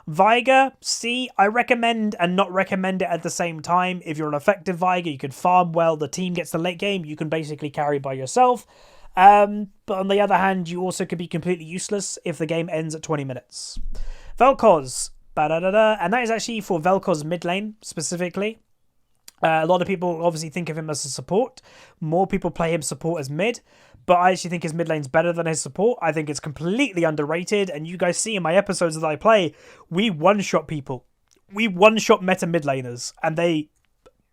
Veigar, C, I recommend and not recommend it at the same time. If you're an effective Veigar, you can farm well, the team gets the late game, you can basically carry by yourself. But on the other hand, you also could be completely useless if the game ends at 20 minutes. Vel'Koz, and that is actually for Vel'Koz mid lane specifically. A lot of people obviously think of him as a support. More people play him support as mid, but I actually think his mid lane's better than his support. I think it's completely underrated, and you guys see in my episodes that I play, we one-shot people. We one-shot meta mid laners, and they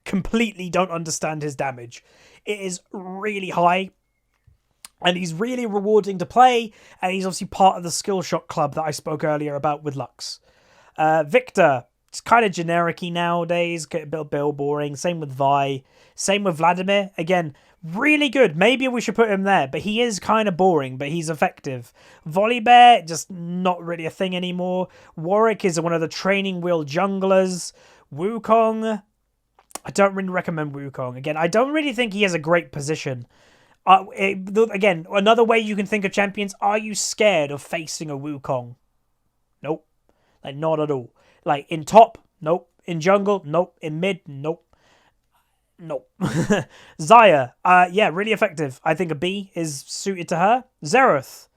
completely don't understand his damage. It is really high, and he's really rewarding to play, and he's obviously part of the skill shot club that I spoke earlier about with Lux. Victor, it's kind of generic-y nowadays, get a bit boring. Same with Vi. Same with Vladimir. Again, really good. Maybe we should put him there, but he is kind of boring, but he's effective. Volibear, just not really a thing anymore. Warwick is one of the training wheel junglers. Wukong, I don't really recommend Wukong. Again, I don't really think he has a great position. Again, another way you can think of champions, are you scared of facing a Wukong? Nope. Like, not at all. Like, in top, nope. In jungle, nope. In mid, nope. Nope. Xayah, yeah, really effective. I think a B is suited to her. Xerath.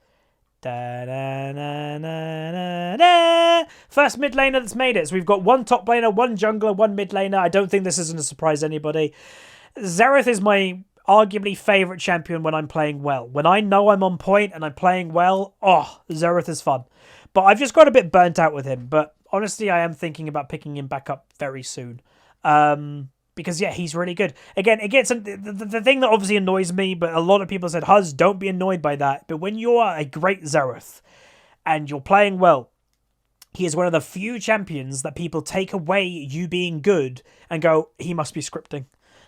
Da, da, da, da, da, da. First mid laner that's made it. So we've got one top laner, one jungler, one mid laner. I don't think this is going to surprise anybody. Xerath is my arguably favourite champion when I'm playing well. When I know I'm on point and I'm playing well, oh, Xerath is fun. But I've just got a bit burnt out with him. But honestly, I am thinking about picking him back up very soon. Because, yeah, he's really good. Again, it gets the thing that obviously annoys me, but a lot of people said, Huz, don't be annoyed by that. But when you are a great Xerath and you're playing well, he is one of the few champions that people take away you being good and go, he must be scripting.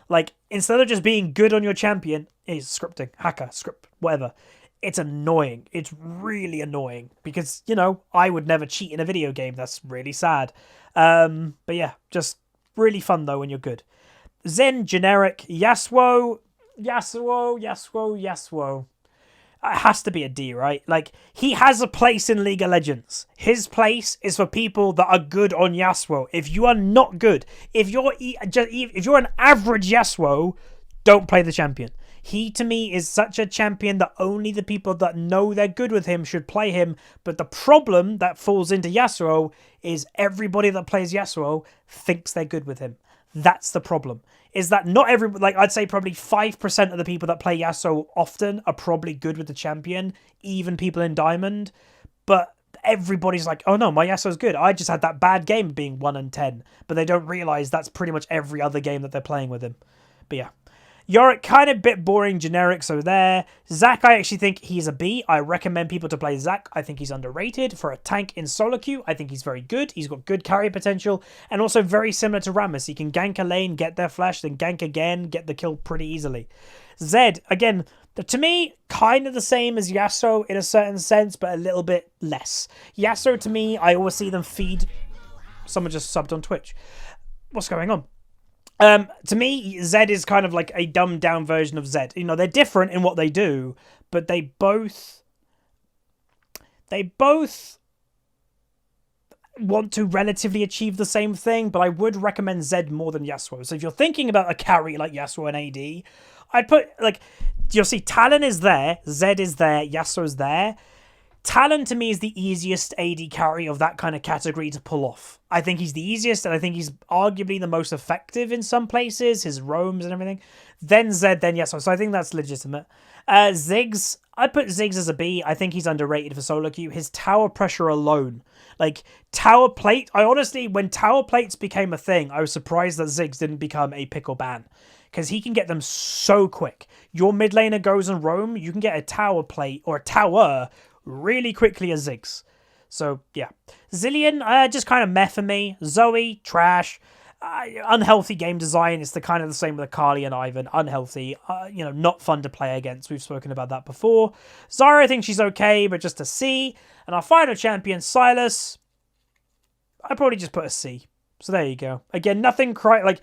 Like, instead of just being good on your champion, he's scripting, hacker, script, whatever. It's annoying. It's really annoying because, you know, I would never cheat in a video game. That's really sad. But yeah, just really fun though when you're good. Zen, generic. Yasuo. It has to be a D, right? Like, he has a place in League of Legends. His place is for people that are good on Yasuo. If you are not good, if you're an average Yasuo, don't play the champion. He, to me, is such a champion that only the people that know they're good with him should play him. But the problem that falls into Yasuo is everybody that plays Yasuo thinks they're good with him. That's the problem. Is that not everybody, like I'd say probably 5% of the people that play Yasuo often are probably good with the champion, even people in Diamond. But everybody's like, oh no, my Yasuo's good. I just had that bad game being 1 and 10. But they don't realise that's pretty much every other game that they're playing with him. But yeah. Yorick, kind of bit boring, generic, so there. Zac, I actually think he's a B. I recommend people to play Zac. I think he's underrated. For a tank in solo queue, I think he's very good. He's got good carry potential, and also very similar to Rammus. He can gank a lane, get their flash, then gank again, get the kill pretty easily. Zed, again, to me, kind of the same as Yasuo in a certain sense, but a little bit less. Yasuo, to me, I always see them feed... Someone just subbed on Twitch. What's going on? To me, Zed is kind of like a dumbed down version of Zed. You know, they're different in what they do, but they both want to relatively achieve the same thing, but I would recommend Zed more than Yasuo. So if you're thinking about a carry like Yasuo and AD, I'd put, like, you'll see Talon is there, Zed is there, Yasuo's there. Talon, to me, is the easiest AD carry of that kind of category to pull off. I think he's the easiest, and I think he's arguably the most effective in some places, his roams and everything. Then Zed, then Yasuo. So I think that's legitimate. Ziggs, I'd put Ziggs as a B. I think he's underrated for solo queue. His tower pressure alone. Like, tower plate, I honestly, when tower plates became a thing, I was surprised that Ziggs didn't become a pick or ban. Because he can get them so quick. Your mid laner goes and roam, you can get a tower plate, or a tower, really quickly as Ziggs. So, yeah. Zillion, just kind of meh for me. Zoe, trash. Unhealthy game design. It's the kind of the same with Akali and Ivan. Unhealthy. You know, not fun to play against. We've spoken about that before. Zarya, I think she's okay, but just a C. And our final champion, Sylas, I'd probably just put a C. So there you go. Again, nothing like,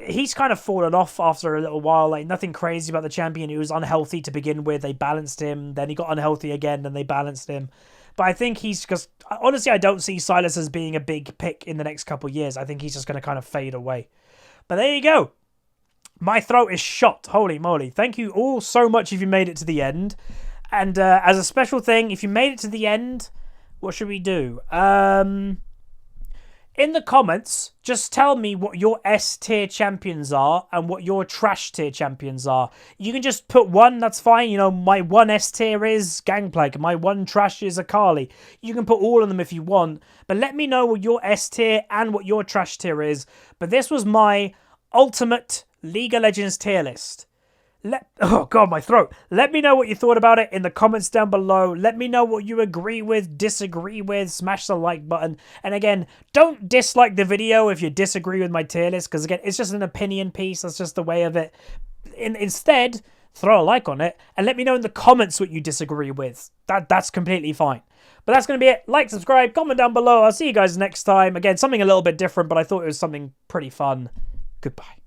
he's kind of fallen off after a little while. Like, nothing crazy about the champion. He was unhealthy to begin with. They balanced him. Then he got unhealthy again, and they balanced him. But I think he's just... Honestly, I don't see Sylas as being a big pick in the next couple of years. I think he's just going to kind of fade away. But there you go. My throat is shot. Holy moly. Thank you all so much if you made it to the end. And as a special thing, if you made it to the end, what should we do? In the comments, just tell me what your S tier champions are and what your trash tier champions are. You can just put one, that's fine. You know, my one S tier is Gangplank. My one trash is Akali. You can put all of them if you want. But let me know what your S tier and what your trash tier is. But this was my ultimate League of Legends tier list. Oh god, my throat. Let me know what you thought about it in the comments down below. Let me know what you agree with, disagree with. Smash the like button. And again, don't dislike the video if you disagree with my tier list, because again, it's just an opinion piece. That's just the way of it. Instead, throw a like on it and let me know in the comments what you disagree with. That's completely fine. But that's going to be it. Like, subscribe, comment down below. I'll see you guys next time. Again, something a little bit different, but I thought it was something pretty fun. Goodbye.